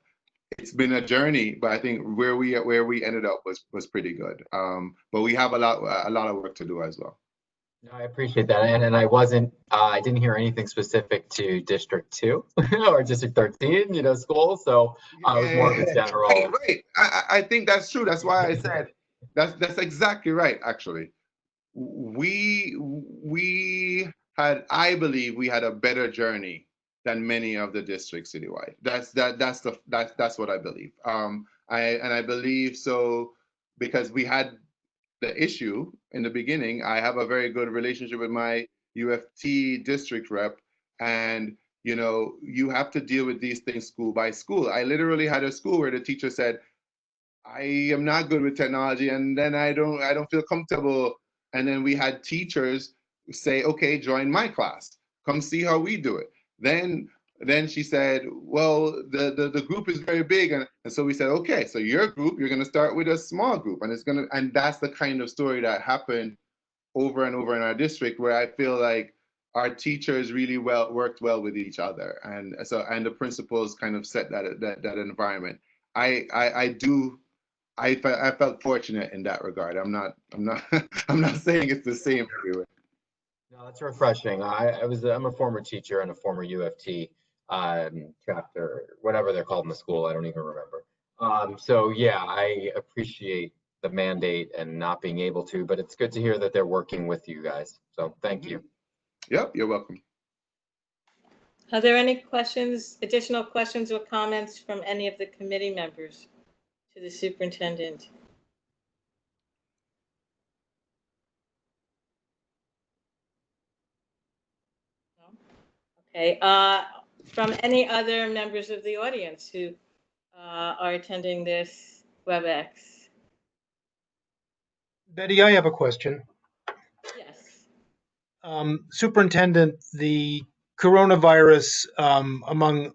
it's been a journey, but I think where we ended up was pretty good. But we have a lot of work to do as well. No, I appreciate that. And I didn't hear anything specific to District 2 or District 13, schools. So it was more of a general. Right. I think that's true. That's why I said that's exactly right, actually. I believe we had a better journey than many of the districts citywide. That's what I believe. I believe so because we had the issue in the beginning. I have a very good relationship with my UFT district rep, and you have to deal with these things school by school. I literally had a school where the teacher said, I am not good with technology, and then I don't feel comfortable. And then we had teachers say, okay, join my class. Come see how we do it. Then she said, well, the group is very big. And so we said, okay, so your group, you're gonna start with a small group. And that's the kind of story that happened over and over in our district, where I feel like our teachers really worked well with each other. And the principals kind of set that environment. I felt fortunate in that regard. I'm not I'm not saying it's the same everywhere. No, it's refreshing. I'm a former teacher and a former UFT chapter, whatever they're called in the school. I don't even remember. So yeah, I appreciate the mandate and not being able to, but it's good to hear that they're working with you guys. So thank you. Yep, you're welcome. Are there any additional questions or comments from any of the committee members to the superintendent? No? Okay. From any other members of the audience who are attending this WebEx? Betty, I have a question. Yes. Superintendent, the coronavirus, among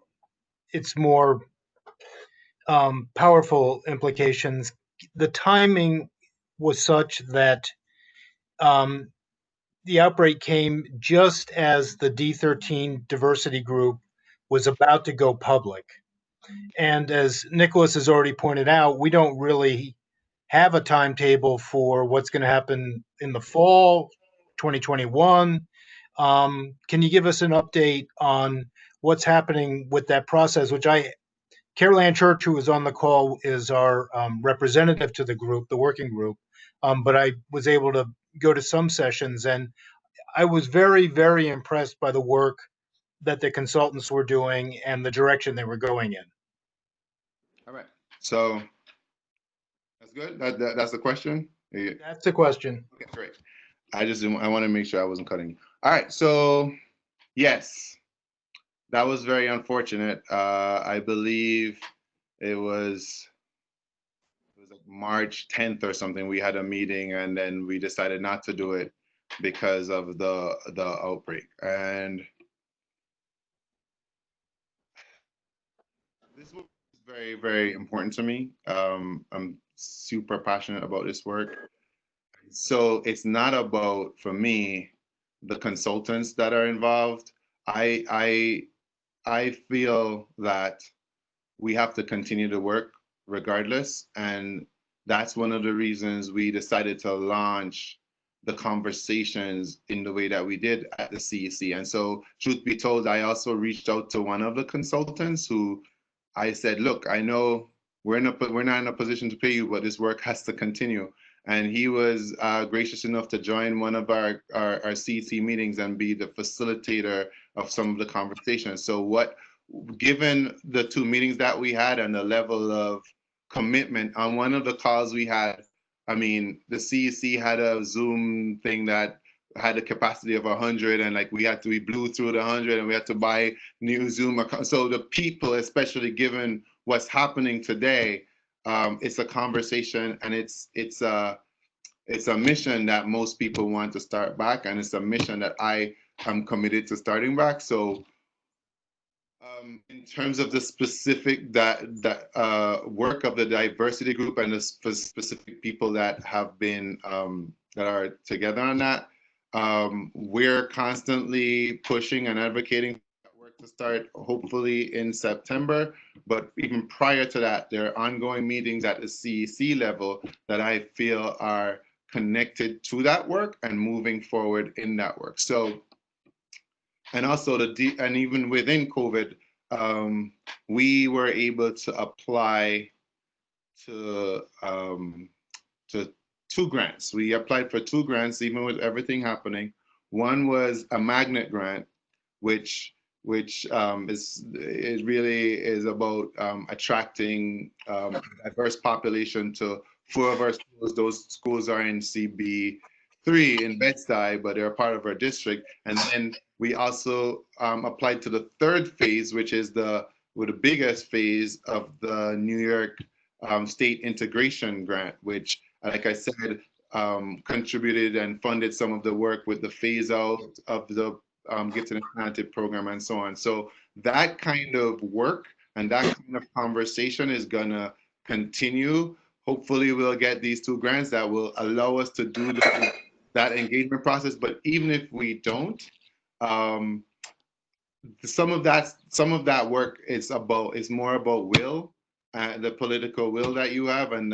its more powerful implications, the timing was such that the outbreak came just as the D13 diversity group was about to go public. And as Nicholas has already pointed out, we don't really have a timetable for what's going to happen in the fall 2021. Can you give us an update on what's happening with that process, which Carol Ann Church, who is on the call, is our representative to the group, the working group, but I was able to go to some sessions, and I was very, very impressed by the work that the consultants were doing and the direction they were going in. All right, so that's good. That's the question. That's the question. Okay, great. I want to make sure I wasn't cutting you. All right, so yes, that was very unfortunate. I believe it was like March 10th or something. We had a meeting, and then we decided not to do it because of the outbreak. And this was very, very important to me. I'm super passionate about this work. So it's not about, for me, the consultants that are involved. I feel that we have to continue to work regardless. And that's one of the reasons we decided to launch the conversations in the way that we did at the CEC. And so, truth be told, I also reached out to one of the consultants who I said, look, I know we're not in a position to pay you, but this work has to continue. And he was gracious enough to join one of our CEC meetings and be the facilitator of some of the conversations. So given the two meetings that we had and the level of commitment on one of the calls we had, I mean, the CEC had a Zoom thing that had a capacity of 100, and like we blew through the 100, and we had to buy new Zoom accounts. So the people, especially given what's happening today, it's a conversation, and it's a mission that most people want to start back, and it's a mission that I am committed to starting back. So in terms of the specific work of the diversity group and the specific people that have been that are together on that, we're constantly pushing and advocating that work to start hopefully in September. But even prior to that, there are ongoing meetings at the CEC level that I feel are connected to that work and moving forward in that work. So, and also and even within COVID, we were able to apply to 2 grants. We applied for 2 grants, even with everything happening. One was a magnet grant, which it really is about attracting a diverse population to 4 of our schools. Those schools are in CB3 in Bed-Stuy, but they're a part of our district. And then we also applied to the 3rd phase, which is the biggest phase of the New York State Integration Grant, which, like I said, contributed and funded some of the work with the phase out of the Gifted and Talented program and so on. So that kind of work and that kind of conversation is gonna continue. Hopefully we'll get these 2 grants that will allow us to do that engagement process. But even if we don't, some of that work is more about will, the political will that you have, and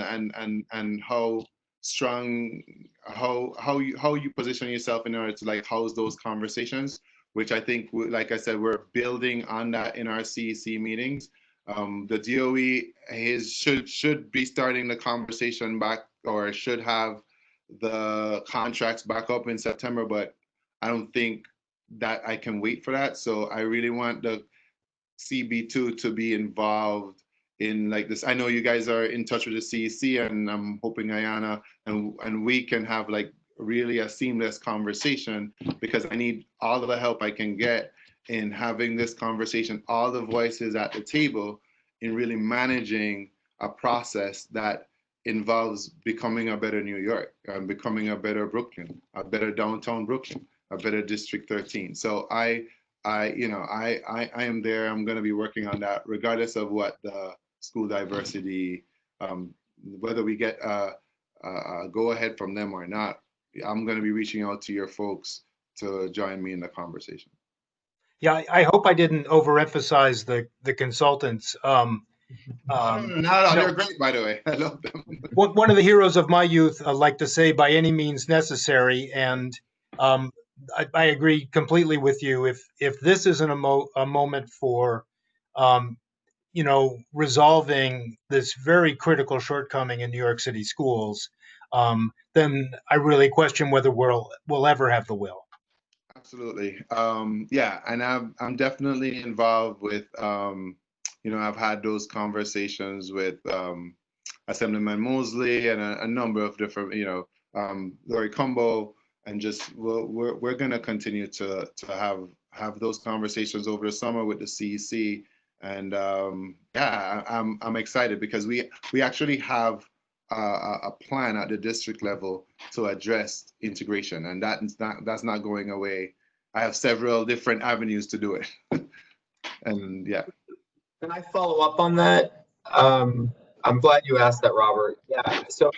how strong, how you position yourself in order to like house those conversations, which I think, like I said, we're building on that in our CEC meetings. The DOE should be starting the conversation back, or should have the contracts back up in September, but I don't think that I can wait for that. So I really want the CB2 to be involved in like this. I know you guys are in touch with the CEC, and I'm hoping Ayana and we can have like really a seamless conversation, because I need all of the help I can get in having this conversation, all the voices at the table, in really managing a process that involves becoming a better New York, becoming a better Brooklyn, a better downtown Brooklyn, a better District 13. So I am there. I'm going to be working on that, regardless of what the school diversity, whether we get a go ahead from them or not. I'm going to be reaching out to your folks to join me in the conversation. Yeah, I hope I didn't overemphasize the consultants. No, they're great, by the way. I love them. One of the heroes of my youth, I like to say, by any means necessary. And I agree completely with you. If this isn't a moment for, resolving this very critical shortcoming in New York City schools, then I really question whether we'll ever have the will. Absolutely. Yeah, and I'm definitely involved with, I've had those conversations with Assemblyman Mosley and a number of different, Lori Cumbo, and just we're going to continue to have those conversations over the summer with the CEC. And yeah, I'm excited, because we actually have a plan at the district level to address integration, and that's not going away. I have several different avenues to do it. And yeah. Can I follow up on that? I'm glad you asked that, Robert. Yeah, so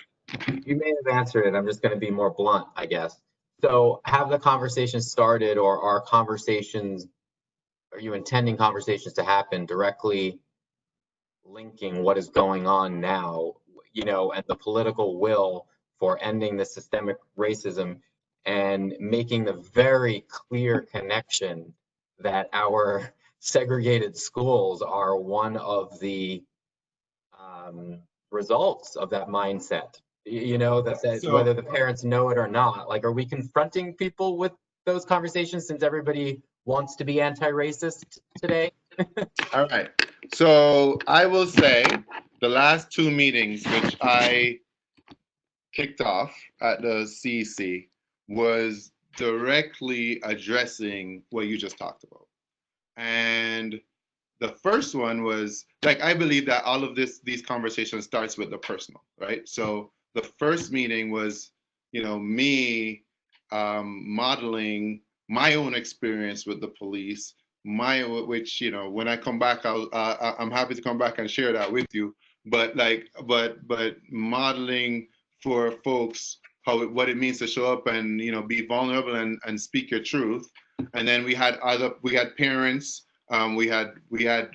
you may have answered it. I'm just going to be more blunt, I guess. So have the conversation started, or are you intending conversations to happen directly linking what is going on now, and the political will for ending the systemic racism, and making the very clear connection that our segregated schools are one of the results of that mindset? So, whether the parents know it or not, like, are we confronting people with those conversations, since everybody wants to be anti-racist today? All right. So I will say the last 2 meetings, which I kicked off at the CEC, was directly addressing what you just talked about. And the first one was, like, I believe that all of these conversations starts with the personal, right? So the first meeting was, me modeling my own experience with the police, which, when I come back, I'm happy to come back and share that with you. But modeling for folks what it means to show up and, be vulnerable and speak your truth. And then we had parents We had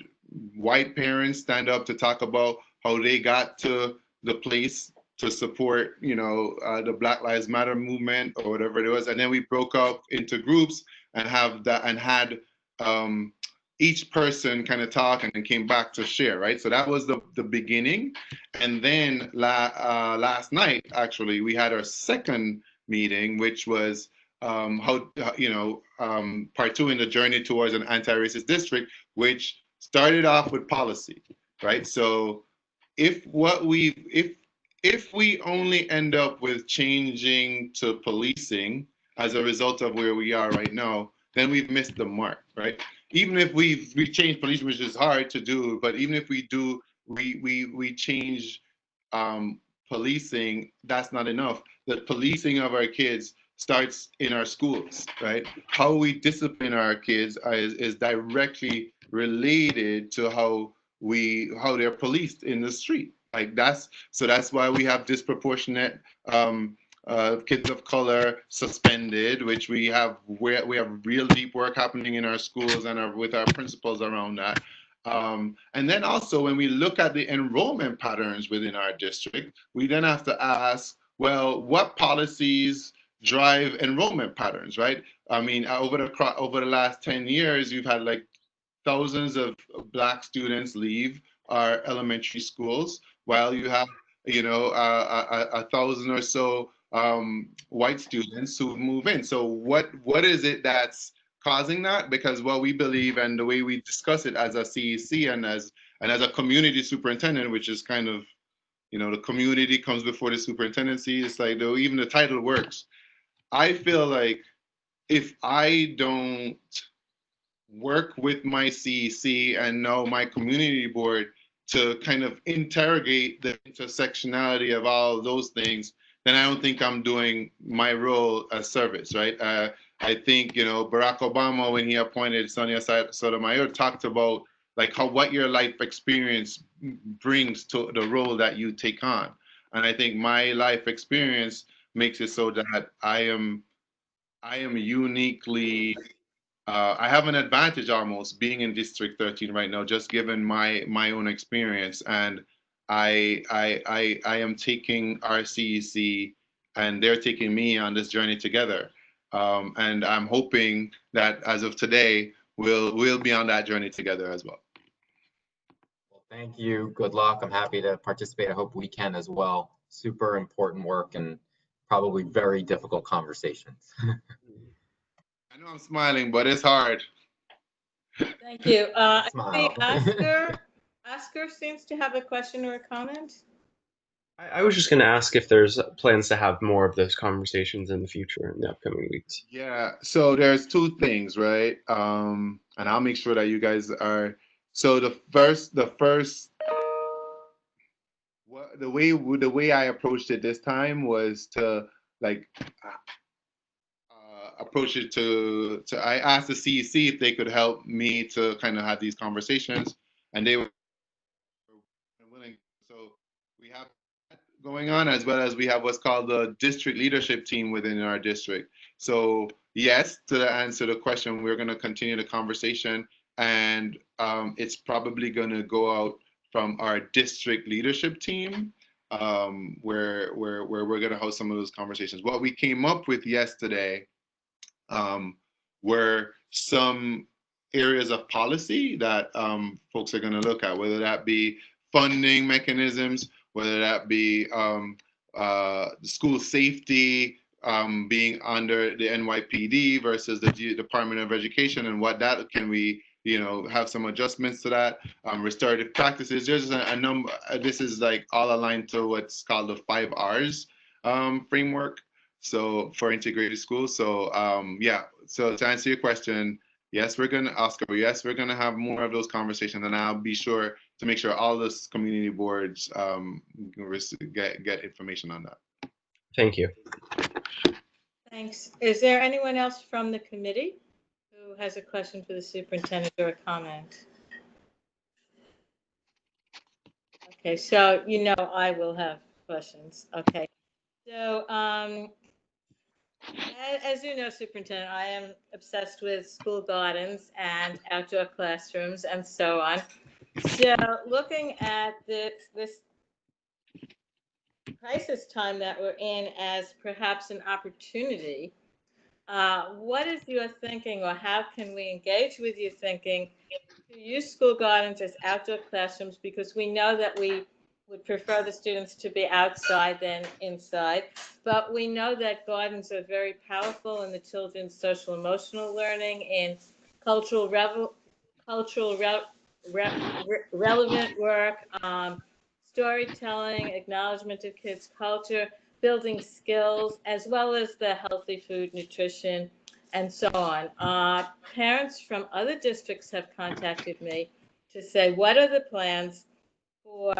white parents stand up to talk about how they got to the place to support, the Black Lives Matter movement or whatever it was. And then we broke up into groups and had each person kind of talk and then came back to share, right? So that was the beginning. And then last night, actually, we had our second meeting, which was part 2 in the journey towards an anti-racist district, which started off with policy, right? So if we only end up with changing to policing as a result of where we are right now, then we've missed the mark, right? Even if we change policing, which is hard to do, but even if we do, we change policing, that's not enough. The policing of our kids starts in our schools, right? How we discipline our kids is directly related to how they're policed in the street. Like that's why we have disproportionate kids of color suspended, which we have real deep work happening in our schools and with our principals around that. And then also when we look at the enrollment patterns within our district, we then have to ask, well, what policies drive enrollment patterns, right? I mean, over the last 10 years, you've had like thousands of Black students leave our elementary schools, while you have, 1,000 or so white students who move in. So what is it that's causing that? Because what we believe and the way we discuss it as a CEC and as a community superintendent, which is kind of, the community comes before the superintendency. It's like, though, even the title works. I feel like if I don't work with my CEC and now my community board to kind of interrogate the intersectionality of all those things, then I don't think I'm doing my role as service, right? I think, Barack Obama, when he appointed Sonia Sotomayor, talked about like what your life experience brings to the role that you take on. And I think my life experience makes it so that I am uniquely, I have an advantage almost being in District 13 right now, just given my own experience. And I am taking our CEC and they're taking me on this journey together. And I'm hoping that as of today, we'll be on that journey together as well. Well, thank you. Good luck. I'm happy to participate. I hope we can as well. Super important work and probably very difficult conversations. I know I'm smiling, but it's hard. Thank you. I Smile. see Oscar seems to have a question or a comment. I was just going to ask if there's plans to have more of those conversations in the future, in the upcoming weeks. Yeah, so there's two things, right? And I'll make sure that you guys are. So the way I approached it this time was to like approach it to I asked the CEC if they could help me to kind of have these conversations, and they were willing. So we have that going on, as well as we have what's called the district leadership team within our district. So yes, to answer the question, we're going to continue the conversation, and it's probably going to go out from our district leadership team, where we're going to host some of those conversations. What we came up with yesterday were some areas of policy that folks are going to look at, whether that be funding mechanisms, whether that be school safety being under the NYPD versus the Department of Education, and what that can we have some adjustments to that. Restorative practices. There's a number. This is like all aligned to what's called the 5 R's framework. So for integrated schools. So yeah. So to answer your question, yes, we're gonna have more of those conversations, and I'll be sure to make sure all those community boards get information on that. Thank you. Thanks. Is there anyone else from the committee who has a question for the superintendent or a comment? Okay, so I will have questions. Okay, so As you know, Superintendent, I am obsessed with school gardens and outdoor classrooms and so on. So looking at this crisis time that we're in as perhaps an opportunity, what is your thinking, or how can we engage with your thinking to use school gardens as outdoor classrooms? Because we know that we would prefer the students to be outside than inside, but we know that gardens are very powerful in the children's social emotional learning, in cultural relevant work, storytelling, acknowledgement of kids' culture, building skills, as well as the healthy food, nutrition, and so on. Parents from other districts have contacted me to say, what are the plans for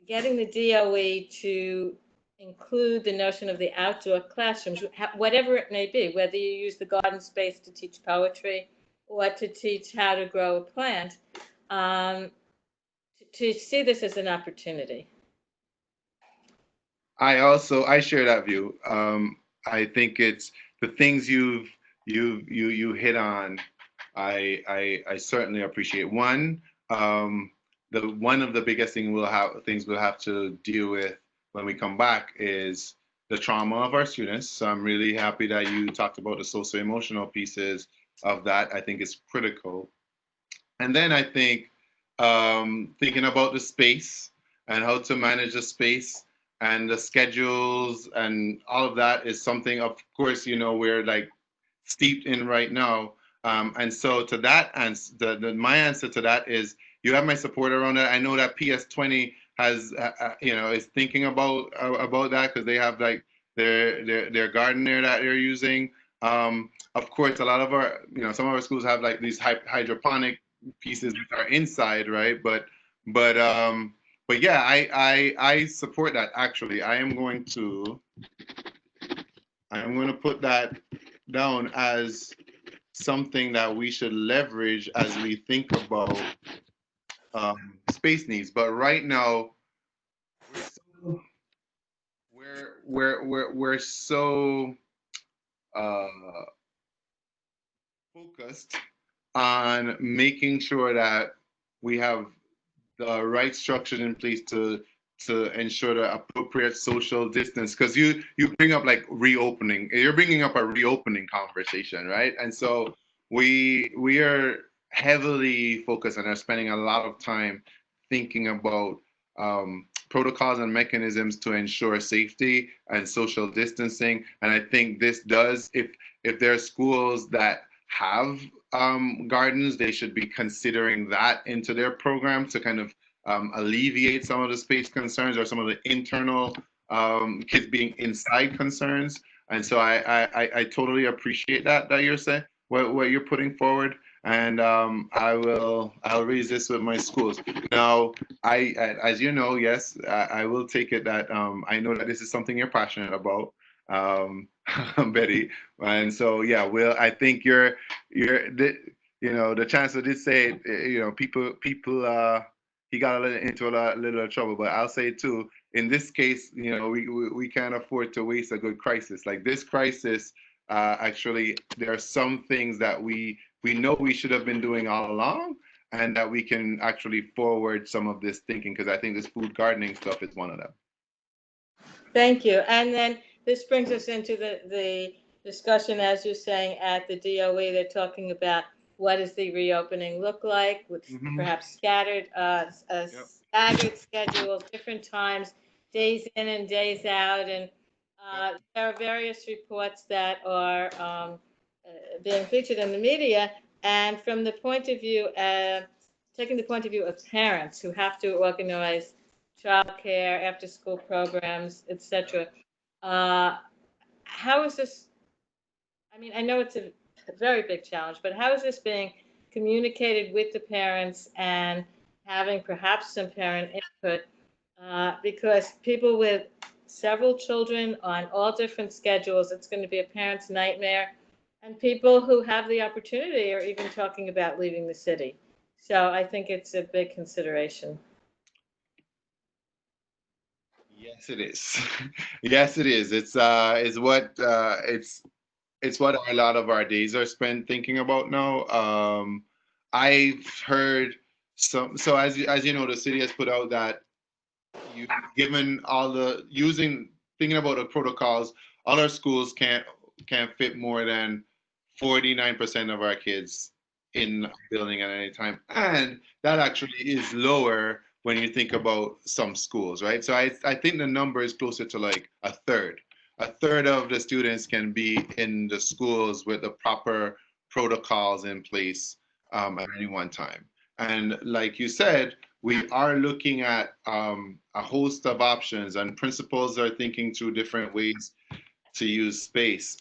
getting the DOE to include the notion of the outdoor classrooms, whatever it may be, whether you use the garden space to teach poetry or to teach how to grow a plant, to see this as an opportunity. I share that view. I think it's the things you hit on. I certainly appreciate. One, one of the biggest things we'll have to deal with when we come back is the trauma of our students. So I'm really happy that you talked about the socio-emotional pieces of that. I think it's critical. And then I think thinking about the space and how to manage the space and the schedules and all of that is something, of course, we're like steeped in right now. And so to that answer, my answer to that is you have my support around that. I know that PS20 has, is thinking about that because they have like their garden there that they're using. Of course, a lot of our, some of our schools have like these hydroponic pieces that are inside, right? But yeah, I support that. Actually, I am going to put that down as something that we should leverage as we think about space needs. But right now, we're so focused on making sure that we have the right structures in place to ensure the appropriate social distance. Because you bring up like reopening, you're bringing up a reopening conversation, right? And so we are heavily focused and are spending a lot of time thinking about protocols and mechanisms to ensure safety and social distancing. And I think this does, if there are schools that have gardens, they should be considering that into their program to kind of alleviate some of the space concerns or some of the internal kids being inside concerns. And so I totally appreciate that you're saying what you're putting forward. And I'll raise this with my schools. Now, as you know, yes, I will take it that I know that this is something you're passionate about, Betty. And so, yeah, I think the chancellor did say, people, he got into a little trouble, but I'll say too, in this case, we can't afford to waste a good crisis. Like this crisis, actually, there are some things that we know we should have been doing all along, and that we can actually forward some of this thinking, because I think this food gardening stuff is one of them. Thank you. And then this brings us into the discussion, as you're saying, at the DOE, they're talking about what does the reopening look like, with perhaps scattered, staggered schedules, different times, days in and days out. And there are various reports that are being featured in the media. And from the point of view, taking the point of view of parents who have to organize childcare, after-school programs, etc. How is this? I mean, I know it's a very big challenge, but how is this being communicated with the parents and having perhaps some parent input? Because people with several children on all different schedules, it's going to be a parent's nightmare. And people who have the opportunity are even talking about leaving the city. So I think it's a big consideration. Yes, it is. Yes, it is. It's what a lot of our days are spent thinking about now. I've heard some. So as you know, the city has put out that you given all the using thinking about the protocols, all our schools can't fit more than 49% of our kids in a building at any time. And that actually is lower when you think about some schools, right? So I think the number is closer to like a third. A third of the students can be in the schools with the proper protocols in place at any one time. And like you said, we are looking at a host of options, and principals are thinking through different ways to use space.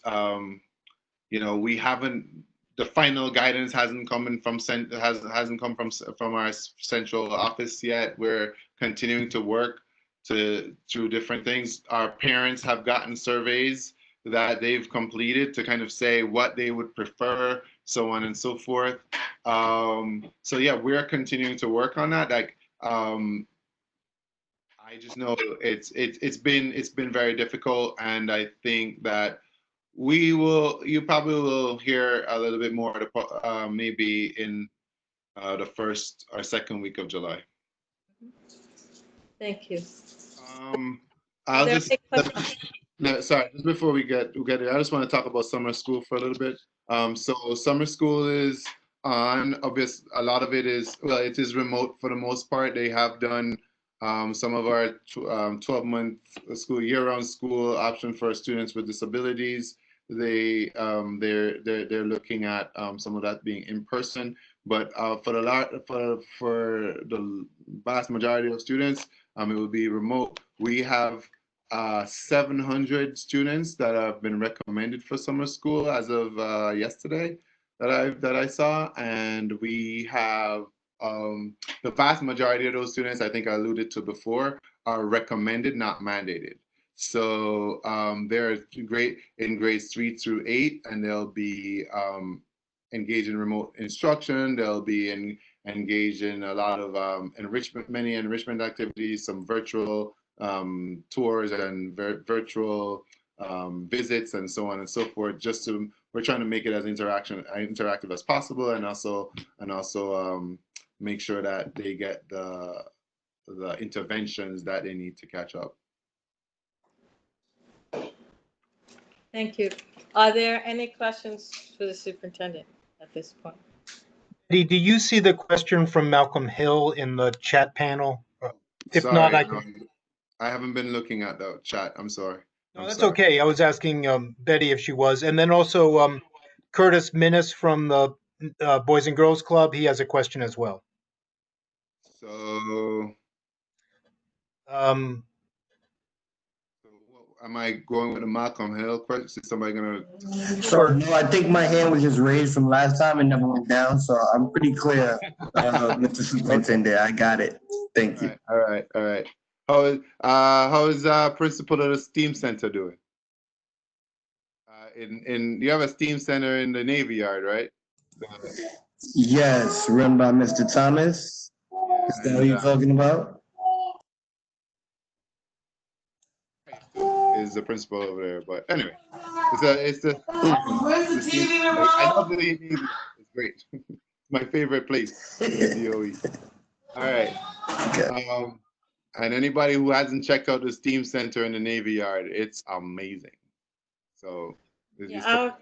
We haven't, the final guidance hasn't come in from hasn't come from our central office yet. We're continuing to work through different things. Our parents have gotten surveys that they've completed to kind of say what they would prefer, so on and so forth. So yeah, we're continuing to work on that. Like, I just know it's been very difficult, and I think that you probably will hear a little bit more maybe in the first or second week of July. Thank you. I'll There just sorry, just before we get it, I just want to talk about summer school for a little bit. So summer school is on. Obviously, a lot of it is, well, it is remote for the most part. They have done some of our 12-month school, year-round school option for students with disabilities. They're looking at some of that being in person, but for the vast majority of students, it will be remote. We have 700 students that have been recommended for summer school as of yesterday that I saw, and we have the vast majority of those students, I think I alluded to before, are recommended, not mandated. So they're great in grades 3 through 8, and they'll be engaged in remote instruction. They'll be engaged in a lot of many enrichment activities, some virtual tours and virtual visits, and so on and so forth. We're trying to make it as interactive as possible, and also make sure that they get the interventions that they need to catch up. Thank you. Are there any questions for the superintendent at this point? Betty, do you see the question from Malcolm Hill in the chat panel? If Sorry, not, I haven't been looking at the chat. I'm sorry. No, that's okay. I was asking Betty if she was. And then also Curtis Minnis from the Boys and Girls Club, he has a question as well. So, am I going with the Malcolm Hill question? Is somebody gonna? Sure. No, I think my hand was just raised from last time and never went down, so I'm pretty clear, Mr. Superintendent. I got it. Thank you. All right. How is principal of the STEAM Center doing? You have a STEAM Center in the Navy Yard, right? Yes, run by Mr. Thomas. Is that what you're talking about? Is the principal over there? But anyway, it's I love the Navy. It's great. It's my favorite place. The DOE. All right. Okay. And anybody who hasn't checked out the STEAM Center in the Navy Yard, it's amazing. So our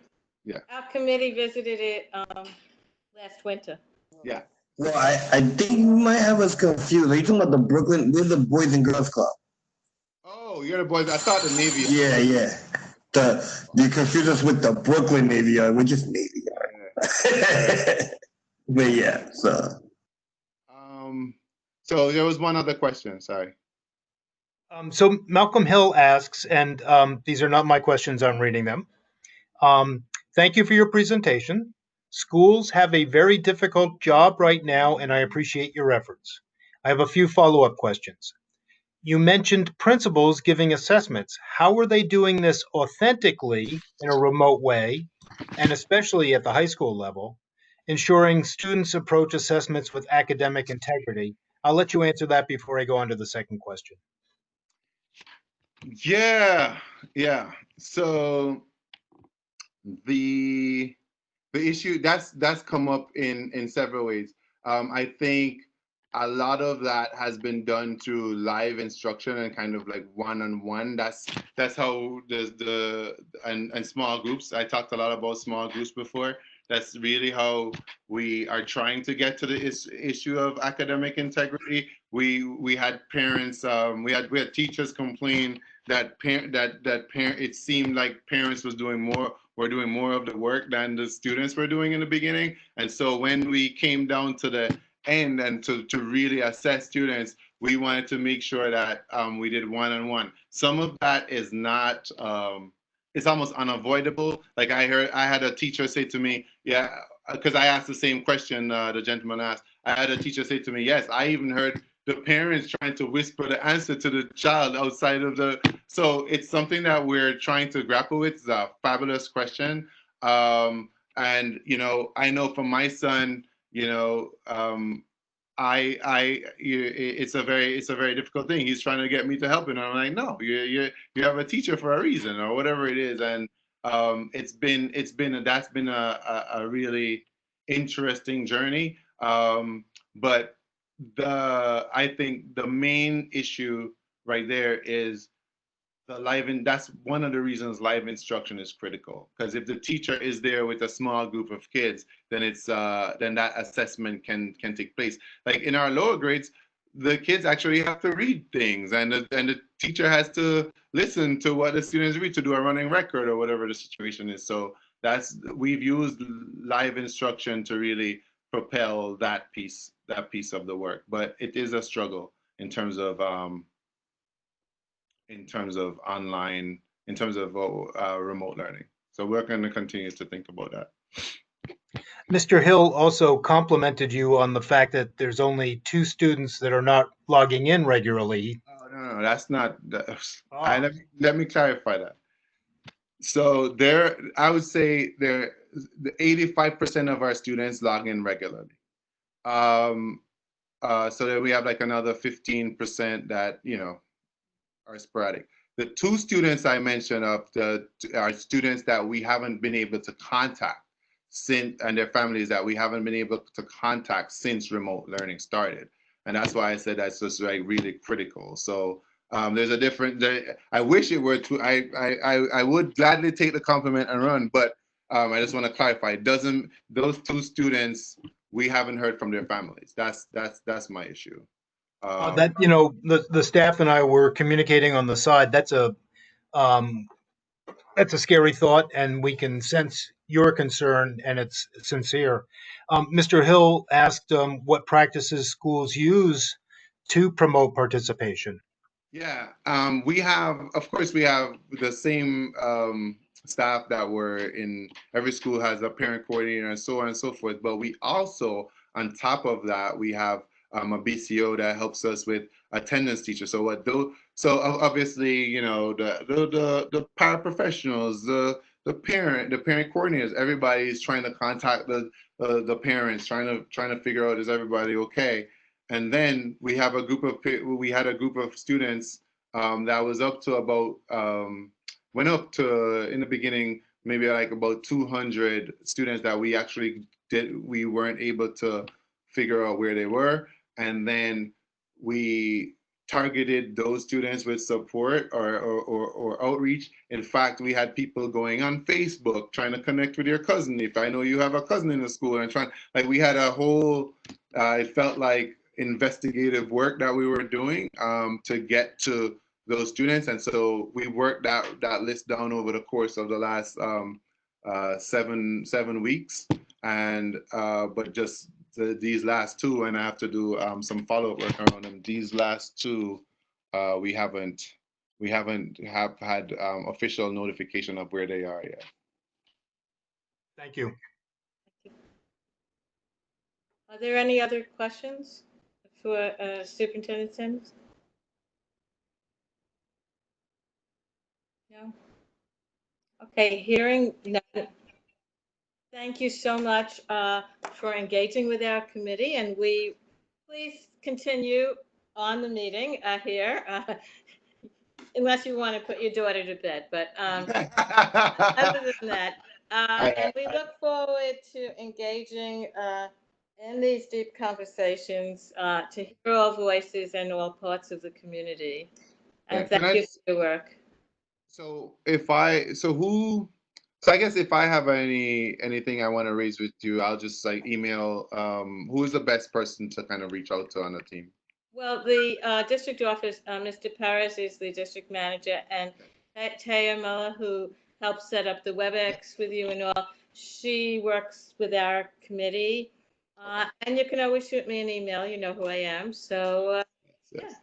committee visited it last winter. Yeah. Well, I think you might have us confused. Are you talking about the Brooklyn? We're the Boys and Girls Club. Oh, you're the boys. I thought the Navy. Yeah. You confused us with the Brooklyn Navy Yard, which is Navy Yard. But yeah, so. So there was one other question. Sorry. So Malcolm Hill asks, and these are not my questions, I'm reading them. Thank you for your presentation. Schools have a very difficult job right now, and I appreciate your efforts. I have a few follow-up questions. You mentioned principals giving assessments. How are they doing this authentically in a remote way, and especially at the high school level, ensuring students approach assessments with academic integrity? I'll let you answer that before I go on to the second question. Yeah. So the issue that's come up in several ways. I think a lot of that has been done through live instruction and kind of like one-on-one. That's how and small groups. I talked a lot about small groups before. That's really how we are trying to get to the issue of academic integrity. We had parents, we had teachers complain that it seemed like parents were doing more of the work than the students were doing in the beginning. And so when we came down to the end and to really assess students, we wanted to make sure that we did one-on-one. Some of that is not, it's almost unavoidable. Like I had a teacher say to me, yeah, because I asked the same question the gentleman asked. I had a teacher say to me, yes, I even heard the parents trying to whisper the answer to the child outside of the, so it's something that we're trying to grapple with. It's a fabulous question. And, you know, I know for my son, you know, it's a very difficult thing. He's trying to get me to help him. And I'm like, no, you have a teacher for a reason or whatever it is. And that's been a really interesting journey. But I think the main issue right there is that's one of the reasons live instruction is critical, because if the teacher is there with a small group of kids, then then that assessment can take place. Like in our lower grades, the kids actually have to read things, and the teacher has to listen to what the students read to do a running record or whatever the situation is. So we've used live instruction to really propel that piece of the work, but it is a struggle in terms of online, in terms of remote learning. So we're going to continue to think about that. Mr. Hill also complimented you on the fact that there's only 2 students that are not logging in regularly. Oh, no, that's not. Let me clarify that. So I would say the 85% of our students log in regularly. So that we have like another 15% that, you know, are sporadic. The 2 students I mentioned are students that we haven't been able to contact and their families that we haven't been able to contact since remote learning started. And that's why I said that's just like really critical. So there's a different, I wish it were I would gladly take the compliment and run, but I just want to clarify, those 2 students, we haven't heard from their families. That's my issue. That, you know, the staff and I were communicating on the side. That's a scary thought, and we can sense your concern, and it's sincere. Mr. Hill asked what practices schools use to promote participation. Yeah, of course, we have the same staff that were in every school has a parent coordinator and so on and so forth. But we also, on top of that, we have a BCO that helps us with attendance teachers. So obviously, you know, the paraprofessionals, the parent coordinators, everybody is trying to contact the parents, trying to figure out, is everybody okay? And then we had a group of students that was up to about went up to, in the beginning, maybe like about 200 students that we weren't able to figure out where they were, and then we targeted those students with support or outreach. In fact, we had people going on Facebook trying to connect with your cousin. If I know you have a cousin in the school, and we had a whole, it felt like investigative work that we were doing to get to those students. And so we worked that list down over the course of the last 7 weeks. And but just these last 2, and I have to do some follow-up work around them. These last 2, we haven't had official notification of where they are yet. Thank you. Are there any other questions for Superintendent Sims? No? Okay, hearing none. Thank you so much for engaging with our committee, and please continue on the meeting here. unless you want to put your daughter to bed, but other than that, and we look forward to engaging in these deep conversations to hear all voices and all parts of the community. And Can thank you for your work. So so I guess if I have anything I want to raise with you, I'll just like email, who is the best person to kind of reach out to on the team? Well, the district office, Mr. Perez is the district manager, and Taya Muller, who helps set up the Webex with you and all, she works with our committee. And you can always shoot me an email, you know who I am, so Yes.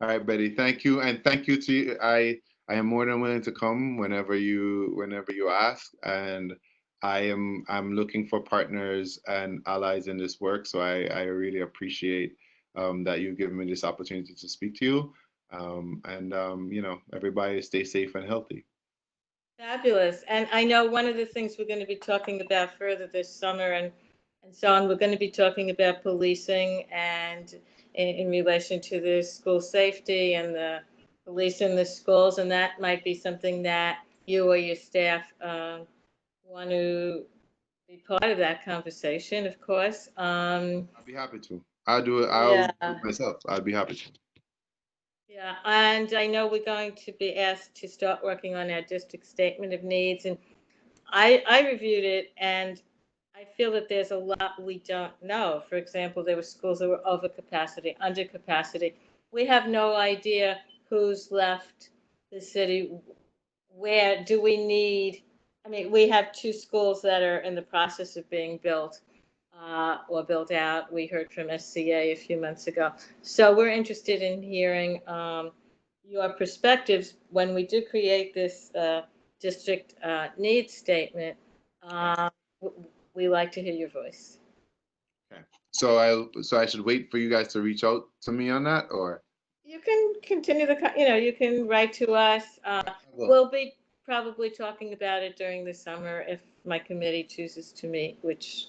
All right, Betty, thank you. And thank you to you. I am more than willing to come whenever you ask. And I'm looking for partners and allies in this work. So I really appreciate that you've given me this opportunity to speak to you. You know, everybody stay safe and healthy. Fabulous. And I know one of the things we're going to be talking about further this summer and so on, we're going to be talking about policing and in relation to the school safety and the police in the schools. And that might be something that you or your staff want to be part of that conversation, of course. I'll be happy to. I'll do it. Yeah. I'll do it myself. I'd be happy to. Yeah, and I know we're going to be asked to start working on our district statement of needs. And I reviewed it, and I feel that there's a lot we don't know. For example, there were schools that were over capacity, under capacity. We have no idea who's left the city. Where do we need? I mean, we have 2 schools that are in the process of being built or built out. We heard from SCA a few months ago. So we're interested in hearing your perspectives when we do create this district needs statement. We like to hear your voice. Okay. So I should wait for you guys to reach out to me on that, or? You can continue you can write to us. We'll be probably talking about it during the summer if my committee chooses to meet, which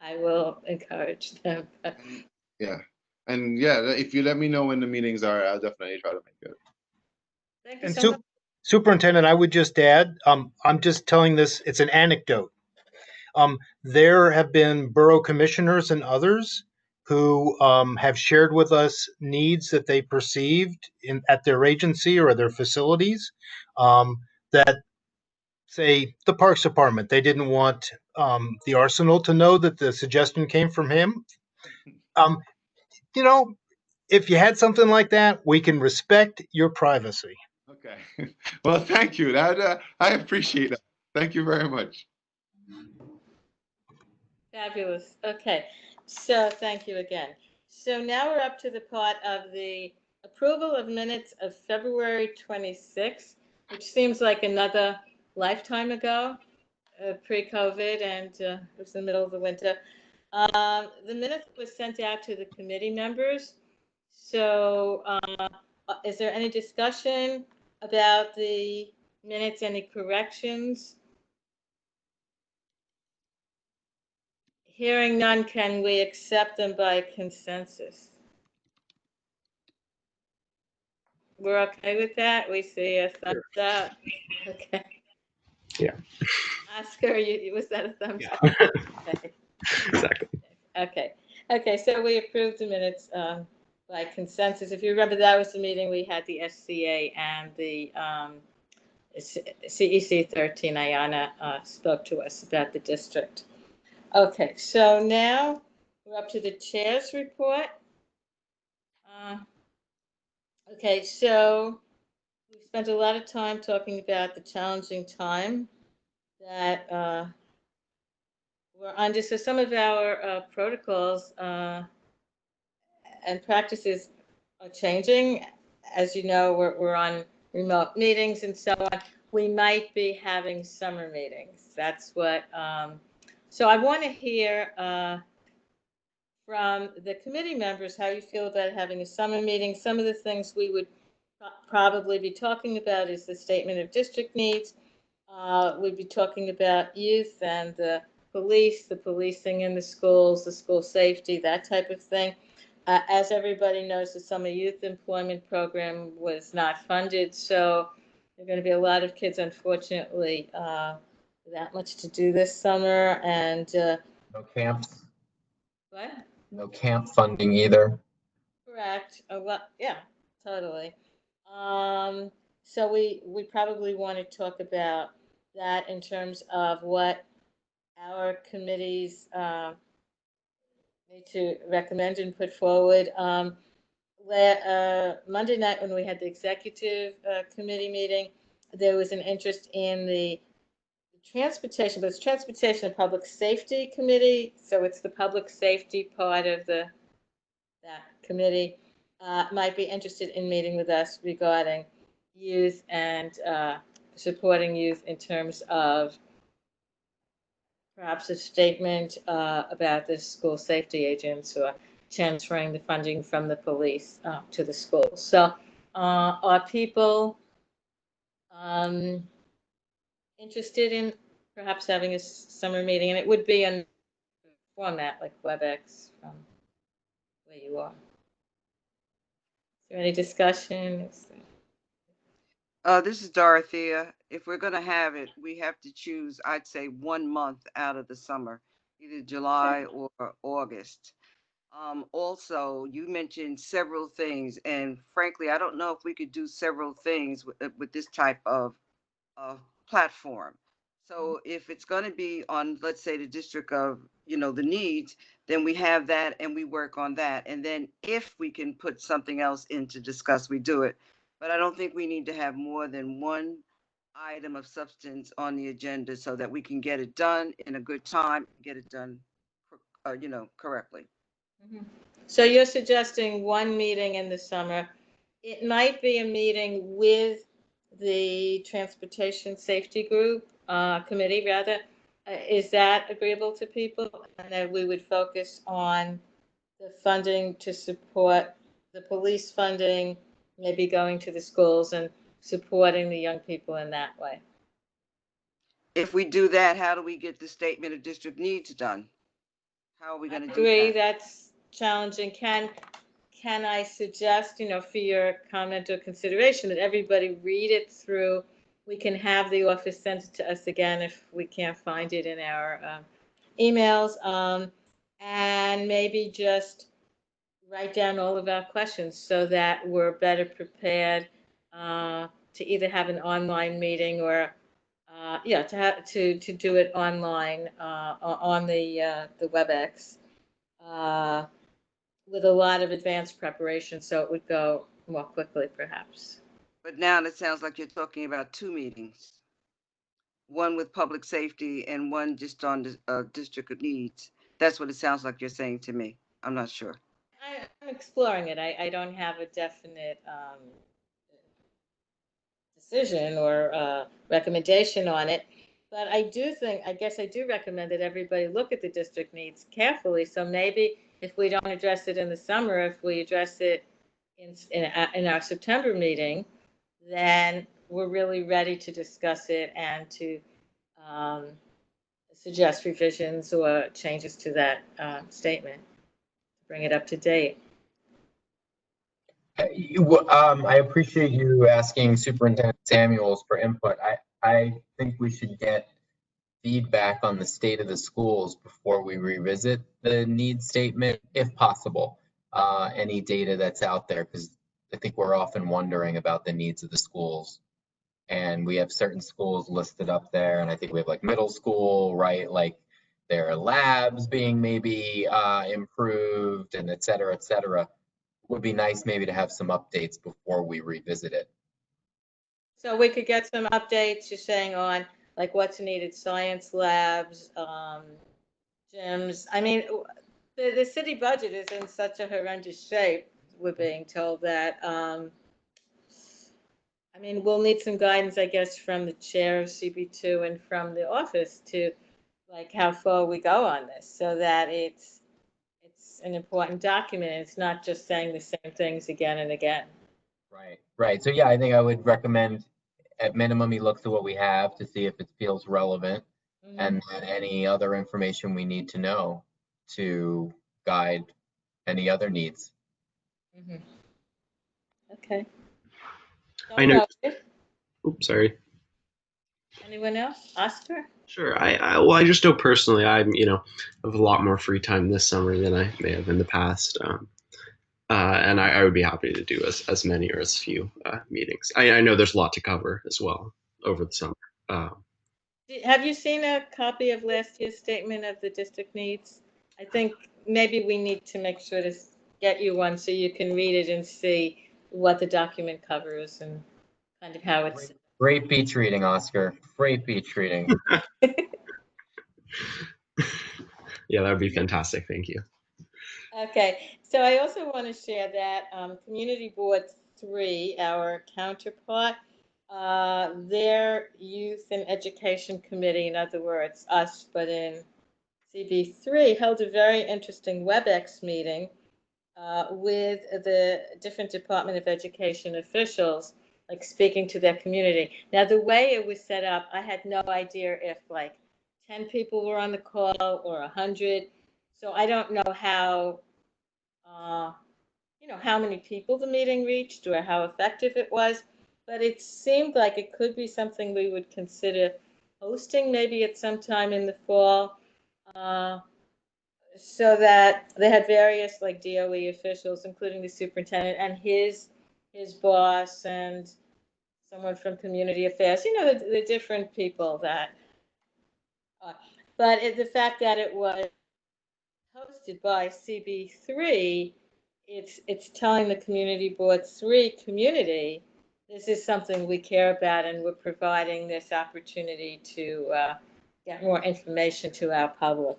I will encourage them. Yeah. And yeah, if you let me know when the meetings are, I'll definitely try to make it. Thank you And so much. Superintendent, I would just add, I'm just telling this, it's an anecdote. There have been borough commissioners and others who have shared with us needs that they perceived at their agency or their facilities that say the Parks Department, they didn't want the Arsenal to know that the suggestion came from him. You know, if you had something like that, we can respect your privacy. Okay. Well, thank you. That I appreciate that. Thank you very much. Fabulous. Okay. So thank you again. So now we're up to the part of the approval of minutes of February 26th, which seems like another lifetime ago, pre-COVID, and it was the middle of the winter. The minutes was sent out to the committee members. So is there any discussion about the minutes, any corrections? Hearing none, can we accept them by consensus? We're okay with that? We see a thumbs up. Okay. Yeah. Oscar, was that a thumbs up? Okay. Exactly. Okay. Okay, so we approved the minutes by consensus. If you remember, that was the meeting we had the SCA and the CEC 13, Ayana spoke to us about the district. Okay, so now we're up to the chair's report. Okay, so we spent a lot of time talking about the challenging time that we're under. So some of our protocols and practices are changing. As you know, we're on remote meetings and so on. We might be having summer meetings. That's what. So I want to hear from the committee members how you feel about having a summer meeting. Some of the things we would probably be talking about is the statement of district needs. We'd be talking about youth and the police, the policing in the schools, the school safety, that type of thing. As everybody knows, the summer youth employment program was not funded, so there are going to be a lot of kids, unfortunately, without much to do this summer. And No camps, what? no camp funding either. Correct. Well, yeah, totally. So we probably want to talk about that in terms of what our committees need to recommend and put forward. Monday night when we had the executive committee meeting, there was an interest in the transportation, but it's transportation and public safety committee. So it's the public safety part of that committee might be interested in meeting with us regarding youth and supporting youth in terms of perhaps a statement about the school safety agents or transferring the funding from the police to the schools. So are people interested in perhaps having a summer meeting? And it would be in format like Webex from where you are. Is there any discussion? This is Dorothea. If we're gonna have it, we have to choose, I'd say, 1 month out of the summer, either July or August. Also, you mentioned several things, and frankly, I don't know if we could do several things with this type of platform. So if it's going to be on, let's say, the district of, the needs, then we have that and we work on that. And then if we can put something else in to discuss, we do it. But I don't think we need to have more than one item of substance on the agenda so that we can get it done in a good time, get it done, correctly. So you're suggesting one meeting in the summer. It might be a meeting with the Transportation Safety Group Committee, rather. Is that agreeable to people? And that we would focus on the funding to support the police funding, maybe going to the schools and supporting the young people in that way. If we do that, how do we get the statement of district needs done? How are we going to do that? I agree, that's challenging. Can I suggest, for your comment or consideration, that everybody read it through? We can have the office send it to us again if we can't find it in our emails, and maybe just write down all of our questions so that we're better prepared to either have an online meeting or to do it online on the Webex with a lot of advanced preparation, so it would go more quickly, perhaps. But now it sounds like you're talking about 2 meetings. One with public safety and one just on the district of needs. That's what it sounds like you're saying to me. I'm not sure. I'm exploring it. I don't have a definite decision or recommendation on it. But I guess I do recommend that everybody look at the district needs carefully. So maybe if we don't address it in the summer, if we address it in our September meeting, then we're really ready to discuss it and to suggest revisions or changes to that statement, bring it up to date. I appreciate you asking Superintendent Samuels for input. I think we should get feedback on the state of the schools before we revisit the needs statement, if possible. Any data that's out there, because I think we're often wondering about the needs of the schools. And we have certain schools listed up there, and I think we have like middle school, right? Like their labs being maybe improved and et cetera, et cetera. Would be nice maybe to have some updates before we revisit it. So we could get some updates, you're saying, on like what's needed, science labs, gyms. I mean, the city budget is in such a horrendous shape, we're being told that. I mean, we'll need some guidance, I guess, from the chair of CB2 and from the office to like how far we go on this so that it's an important document. It's not just saying the same things again and again. Right. So yeah, I think I would recommend at minimum you look to what we have to see if it feels relevant, and then any other information we need to know to guide any other needs Mhm. Okay. I know. Noted. Oops, sorry. Anyone else? Oscar? Sure. Well, I just know personally, have a lot more free time this summer than I may have in the past. And I would be happy to do as many or as few meetings. I know there's a lot to cover as well over the summer. Have you seen a copy of last year's statement of the district needs? I think maybe we need to make sure to get you one so you can read it and see what the document covers and kind of how it's. Great beach reading, Oscar. Great beach reading. Yeah, that would be fantastic. Thank you. Okay, so I also want to share that Community Board 3, our counterpart, their Youth and Education Committee, in other words, us, but in CB3, held a very interesting Webex meeting with the different Department of Education officials, like speaking to their community. Now, the way it was set up, I had no idea if like 10 people were on the call or 100. So I don't know how, how many people the meeting reached or how effective it was, but it seemed like it could be something we would consider hosting maybe at some time in the fall. So that they had various like DOE officials, including the superintendent and his boss and someone from community affairs, the different people that, but the fact that it was hosted by CB3, it's telling the Community Board 3 community, this is something we care about and we're providing this opportunity to get more information to our public.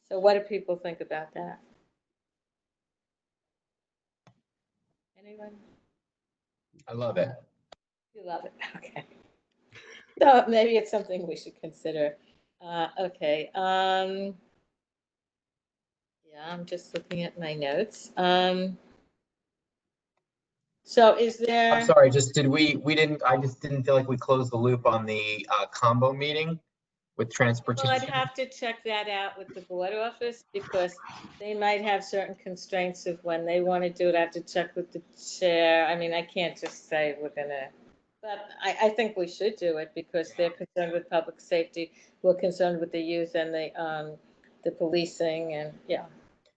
So what do people think about that? Anyone? I love it. You love it. Okay. So maybe it's something we should consider. Okay. Yeah, I'm just looking at my notes. So is there? I'm sorry, I just didn't feel like we closed the loop on the combo meeting with transportation. Well, I'd have to check that out with the board office because they might have certain constraints of when they want to do it. I have to check with the chair. I mean, I can't just say we're gonna, but I think we should do it because they're concerned with public safety. We're concerned with the youth and the policing and yeah.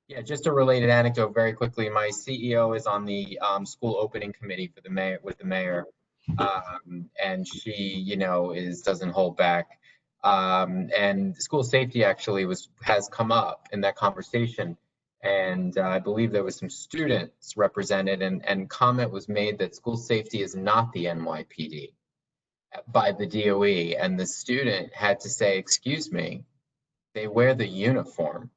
Yeah, just a related anecdote very quickly. My CEO is on the school opening committee for the mayor with the mayor. And she, doesn't hold back. And school safety actually has come up in that conversation. And I believe there was some students represented and comment was made that school safety is not the NYPD by the DOE. And the student had to say, excuse me, they wear the uniform.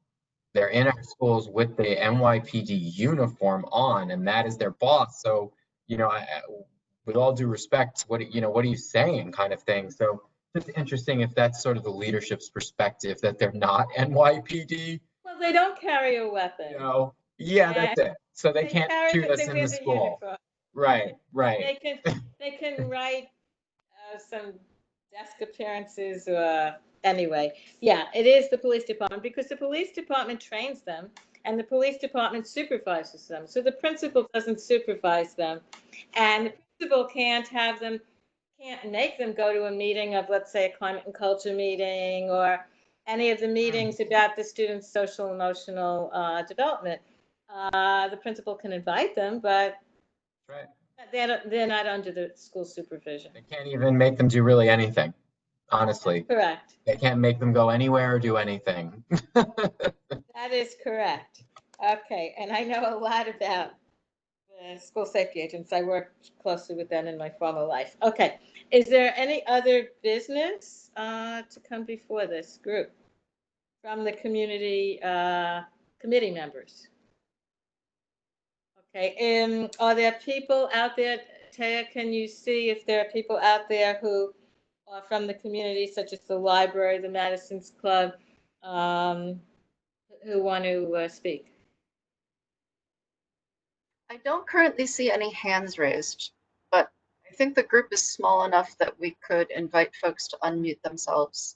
They're in our schools with the NYPD uniform on, and that is their boss. So, with all due respect, what are you saying, kind of thing. So, just interesting if that's sort of the leadership's perspective that they're not NYPD. Well, they don't carry a weapon. Yeah, that's it. So they can't carry, shoot us in the school. Right. They can write some desk appearances or anyway. Yeah, it is the police department because the police department trains them and the police department supervises them. So the principal doesn't supervise them, and the principal can't make them go to a meeting of, let's say, a climate and culture meeting or any of the meetings about the students' social emotional development. The principal can invite them, but right. They're not under the school supervision. They can't even make them do really anything, honestly. That's correct. They can't make them go anywhere or do anything. That is correct. Okay, and I know a lot about the school safety agents. I worked closely with them in my former life. Okay, is there any other business to come before this group from the community committee members? Okay, are there people out there, Taya, can you see if there are people out there who are from the community, such as the library, the Madison's Club, who want to speak? I don't currently see any hands raised, but I think the group is small enough that we could invite folks to unmute themselves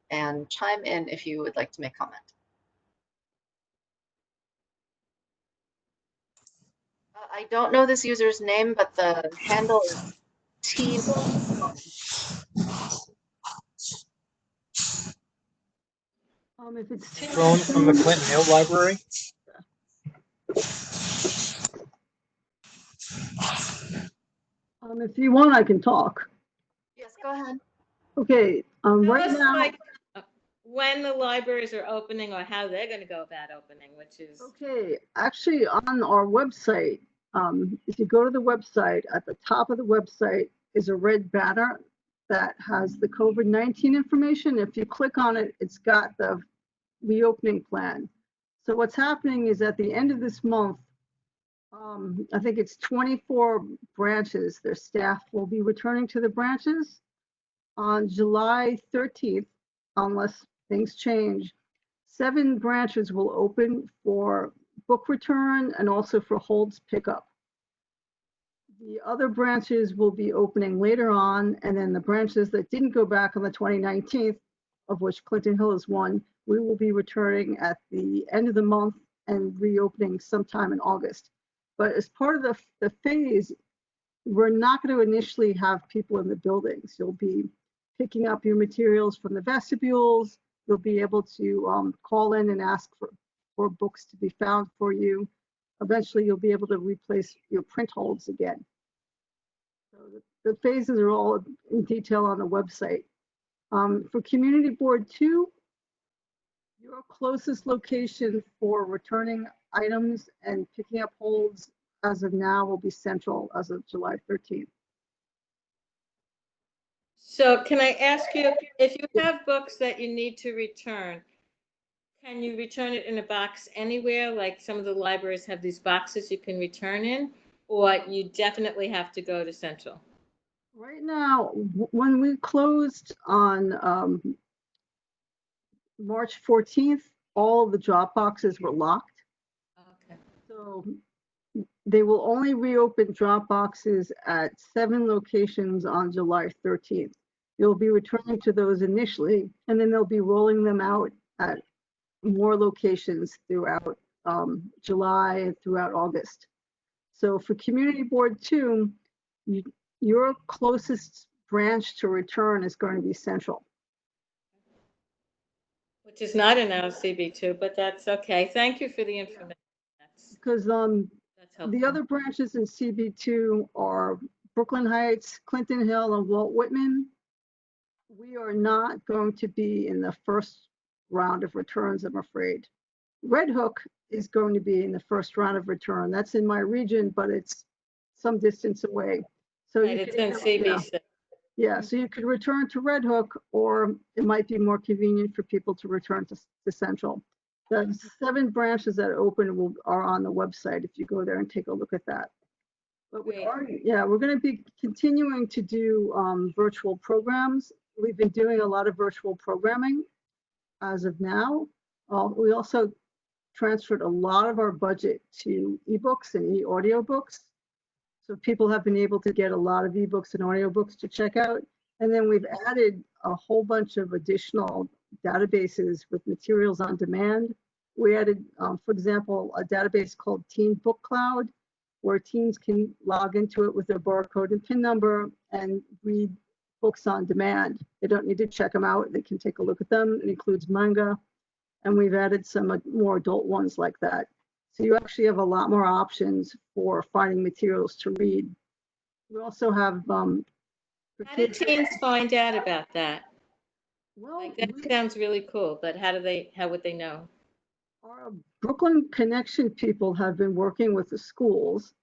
and chime in if you would like to make comment. I don't know this user's name, but the handle is T. If it's Phone from the Clinton Hill Library. if you want, I can talk. Yes, go ahead. Okay, Tell right us, now, like, when the libraries are opening or how they're going to go about opening, which is okay, actually on our website, if you go to the website, at the top of the website is a red banner that has the COVID-19 information. If you click on it, it's got the reopening plan. So what's happening is at the end of this month, I think it's 24 branches, their staff will be returning to the branches. On July 13th, unless things change, 7 branches will open for book return and also for holds pickup. The other branches will be opening later on, and then the branches that didn't go back on the 2019th, of which Clinton Hill is one, we will be returning at the end of the month and reopening sometime in August. But as part of the phase, we're not going to initially have people in the buildings. You'll be picking up your materials from the vestibules. You'll be able to call in and ask for books to be found for you. Eventually, you'll be able to replace your print holds again. So the phases are all in detail on the website. For Community Board 2, your closest location for returning items and picking up holds as of now will be Central as of July 13th. so. Can I ask you, if you have books that you need to return, can you return it in a box anywhere? Like some of the libraries have these boxes you can return in, or you definitely have to go to Central? Right now, when we closed on March 14th, all of the drop boxes were locked. Okay. So they will only reopen drop boxes at 7 locations on July 13th. You'll be returning to those initially, and then they'll be rolling them out at more locations throughout July and throughout August. So for Community Board 2, your closest branch to return is going to be Central. Which is not in our CB2, but that's okay. Thank you for the information. Because That's helpful. the other branches in CB2 are Brooklyn Heights, Clinton Hill, and Walt Whitman. We are not going to be in the first round of returns, I'm afraid. Red Hook is going to be in the first round of return. That's in my region, but it's some distance away. So Right, you it's can in CB6. Yeah, so you could return to Red Hook, or it might be more convenient for people to return to Central. The 7 branches that open are on the website if you go there and take a look at that. But we are, yeah, we're going to be continuing to do virtual programs. We've been doing a lot of virtual programming as of now. We also transferred a lot of our budget to ebooks and e-audiobooks. So people have been able to get a lot of ebooks and audiobooks to check out. And then we've added a whole bunch of additional databases with materials on demand. We added, for example, a database called Teen Book Cloud, where teens can log into it with their barcode and PIN number and read books on demand. They don't need to check them out. They can take a look at them. It includes manga. And we've added some more adult ones like that. So you actually have a lot more options for finding materials to read. We also have How do teens find out about that? Well, like that sounds really cool, but how would they know? Our Brooklyn Connection people have been working with the schools.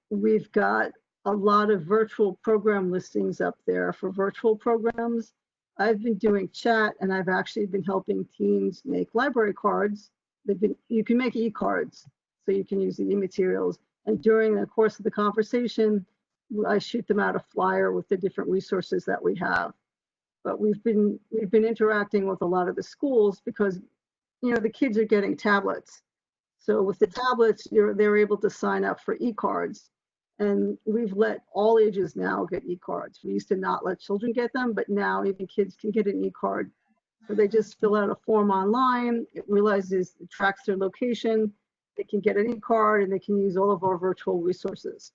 We've got a lot of virtual program listings up there for virtual programs. I've been doing chat, and I've actually been helping teens make library cards. You can make e-cards, so you can use the e-materials. And during the course of the conversation, I shoot them out a flyer with the different resources that we have. But we've been interacting with a lot of the schools because, you know, the kids are getting tablets. So with the tablets, they're able to sign up for e-cards. And we've let all ages now get e-cards. We used to not let children get them, but now even kids can get an e-card. So they just fill out a form online. It realizes, it tracks their location. They can get any card and they can use all of our virtual resources.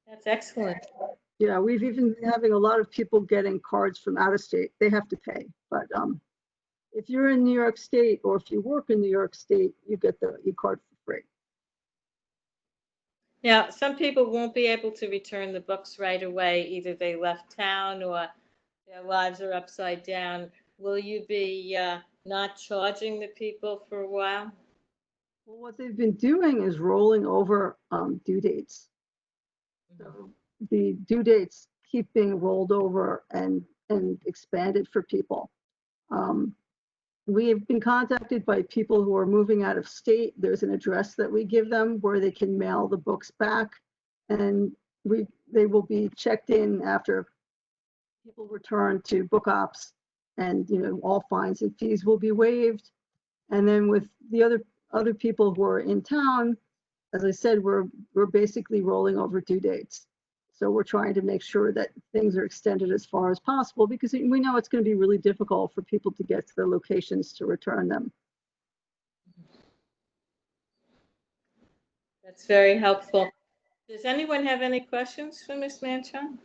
That's excellent. Yeah, we've even been having a lot of people getting cards from out of state. They have to pay, but if you're in New York State or if you work in New York State, you get the e-card for free. Now, some people won't be able to return the books right away. Either they left town or their lives are upside down. Will you be not charging the people for a while? Well, what they've been doing is rolling over due dates. So the due dates keep being rolled over and expanded for people. We have been contacted by people who are moving out of state. There's an address that we give them where they can mail the books back, and they will be checked in after people return to book ops, and all fines and fees will be waived. And then with the other people who are in town, as I said, we're basically rolling over due dates. So we're trying to make sure that things are extended as far as possible, because we know it's going to be really difficult for people to get to their locations to return them. That's very helpful. Does anyone have any questions for Ms. Manchon?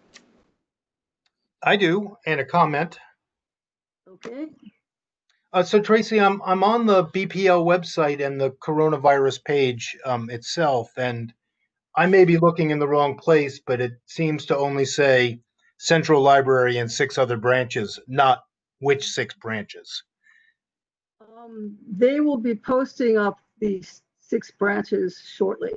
I do, and a comment. Okay. So Tracy, I'm on the BPL website and the coronavirus page itself, and I may be looking in the wrong place, but it seems to only say Central Library and 6 other branches, not which 6 branches. They will be posting up these 6 branches shortly.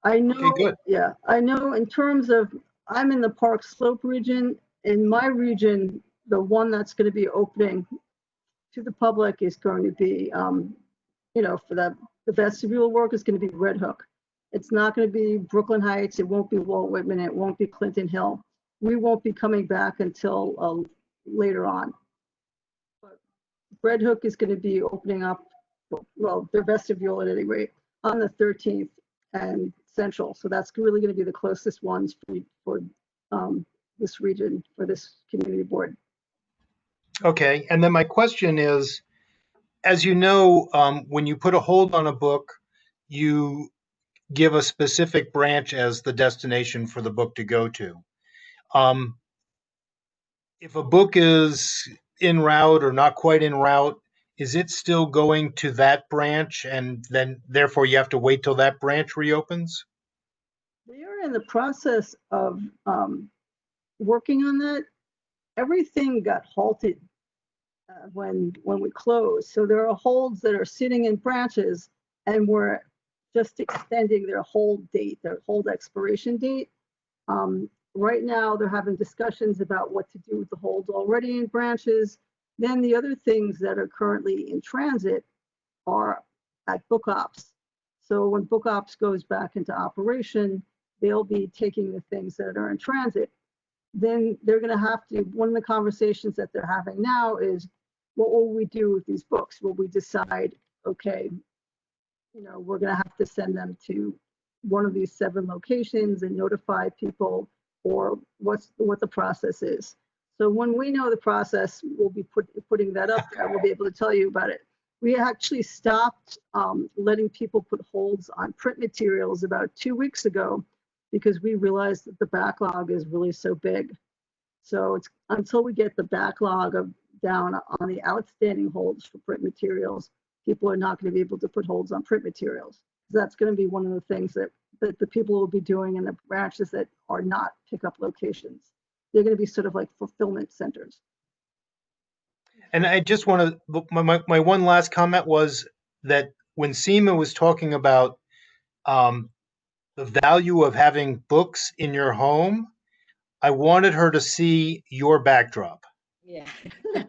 I know. Okay, good. Yeah, I know. In terms of, I'm in the Park Slope region. In my region, the one that's going to be opening to the public is going to be, for the vestibule work is going to be Red Hook. It's not going to be Brooklyn Heights. It won't be Walt Whitman. It won't be Clinton Hill. We won't be coming back until later on. But Red Hook is going to be opening up, well, their vestibule at any rate, on the 13th and Central. So that's really going to be the closest ones for this region, for this community board. Okay, and then my question is, as you know, when you put a hold on a book, you give a specific branch as the destination for the book to go to. If a book is en route or not quite en route, is it still going to that branch, and then therefore you have to wait till that branch reopens? They are in the process of working on that. Everything got halted when we closed. So there are holds that are sitting in branches, and we're just extending their hold date, their hold expiration date. Right now, they're having discussions about what to do with the holds already in branches. Then the other things that are currently in transit are at book ops. So when book ops goes back into operation, they'll be taking the things that are in transit. Then they're going to have to, one of the conversations that they're having now is, what will we do with these books? Will we decide, okay, we're going to have to send them to one of these 7 locations and notify people, or what the process is? So when we know the process, we'll be putting that up there. We'll be able to tell you about it. We actually stopped letting people put holds on print materials about 2 weeks ago, because we realized that the backlog is really so big. So it's until we get the backlog down on the outstanding holds for print materials, people are not going to be able to put holds on print materials. That's going to be one of the things that the people will be doing in the branches that are not pickup locations. They're going to be sort of like fulfillment centers. And I just want to, my one last comment was that when Seema was talking about the value of having books in your home, I wanted her to see your backdrop. Yeah. Yeah,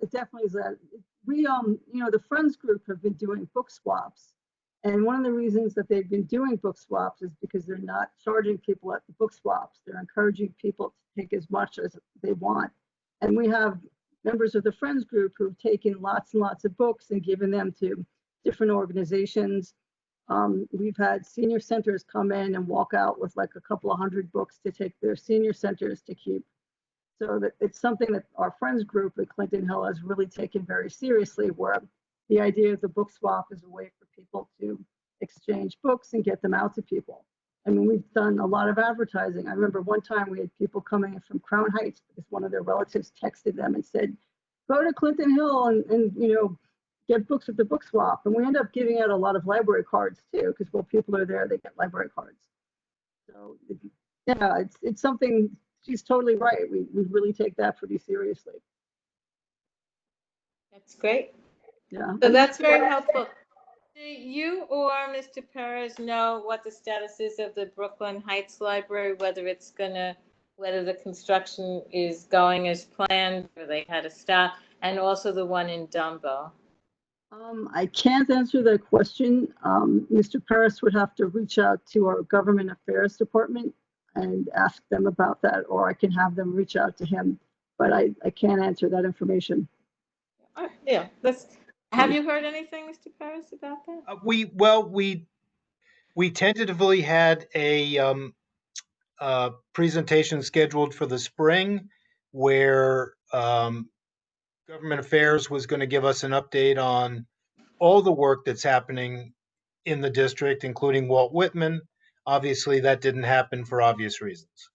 it definitely is that. We, the Friends group have been doing book swaps. And one of the reasons that they've been doing book swaps is because they're not charging people at the book swaps. They're encouraging people to take as much as they want. And we have members of the Friends group who've taken lots and lots of books and given them to different organizations. We've had senior centers come in and walk out with like a couple of hundred books to take their senior centers to keep. So that it's something that our friends group at Clinton Hill has really taken very seriously, where the idea of the book swap is a way for people to exchange books and get them out to people. I mean, we've done a lot of advertising. I remember one time we had people coming in from Crown Heights because one of their relatives texted them and said, go to Clinton Hill and get books with the book swap. And we end up giving out a lot of library cards too, because while people are there, they get library cards. So yeah, it's something, she's totally right. We really take that pretty seriously. That's great. Yeah. So that's very helpful. Do you or Mr. Perez know what the status is of the Brooklyn Heights Library, whether the construction is going as planned, or they had to stop, and also the one in Dumbo? I can't answer that question. Mr. Paris would have to reach out to our government affairs department and ask them about that, or I can have them reach out to him, but I can't answer that information. Yeah, have you heard anything, Mr. Paris, about that? We tentatively had a presentation scheduled for the spring where government affairs was going to give us an update on all the work that's happening in the district, including Walt Whitman. Obviously, that didn't happen for obvious reasons.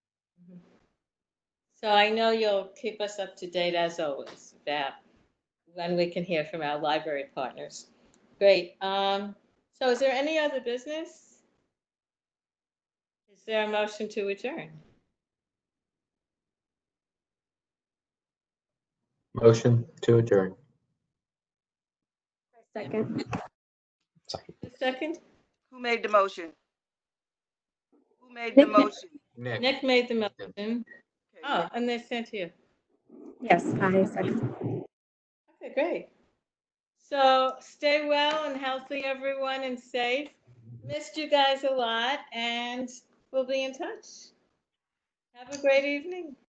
So I know you'll keep us up to date as always about when we can hear from our library partners. Great. So is there any other business? Is there a motion to adjourn? Motion to adjourn. Second. A second? Who made the motion? Who made the motion? Nick made the motion. Okay, Oh, and they sent you. Yes, I second. Okay, great. So stay well and healthy, everyone, and safe. Missed you guys a lot, and we'll be in touch. Have a great evening.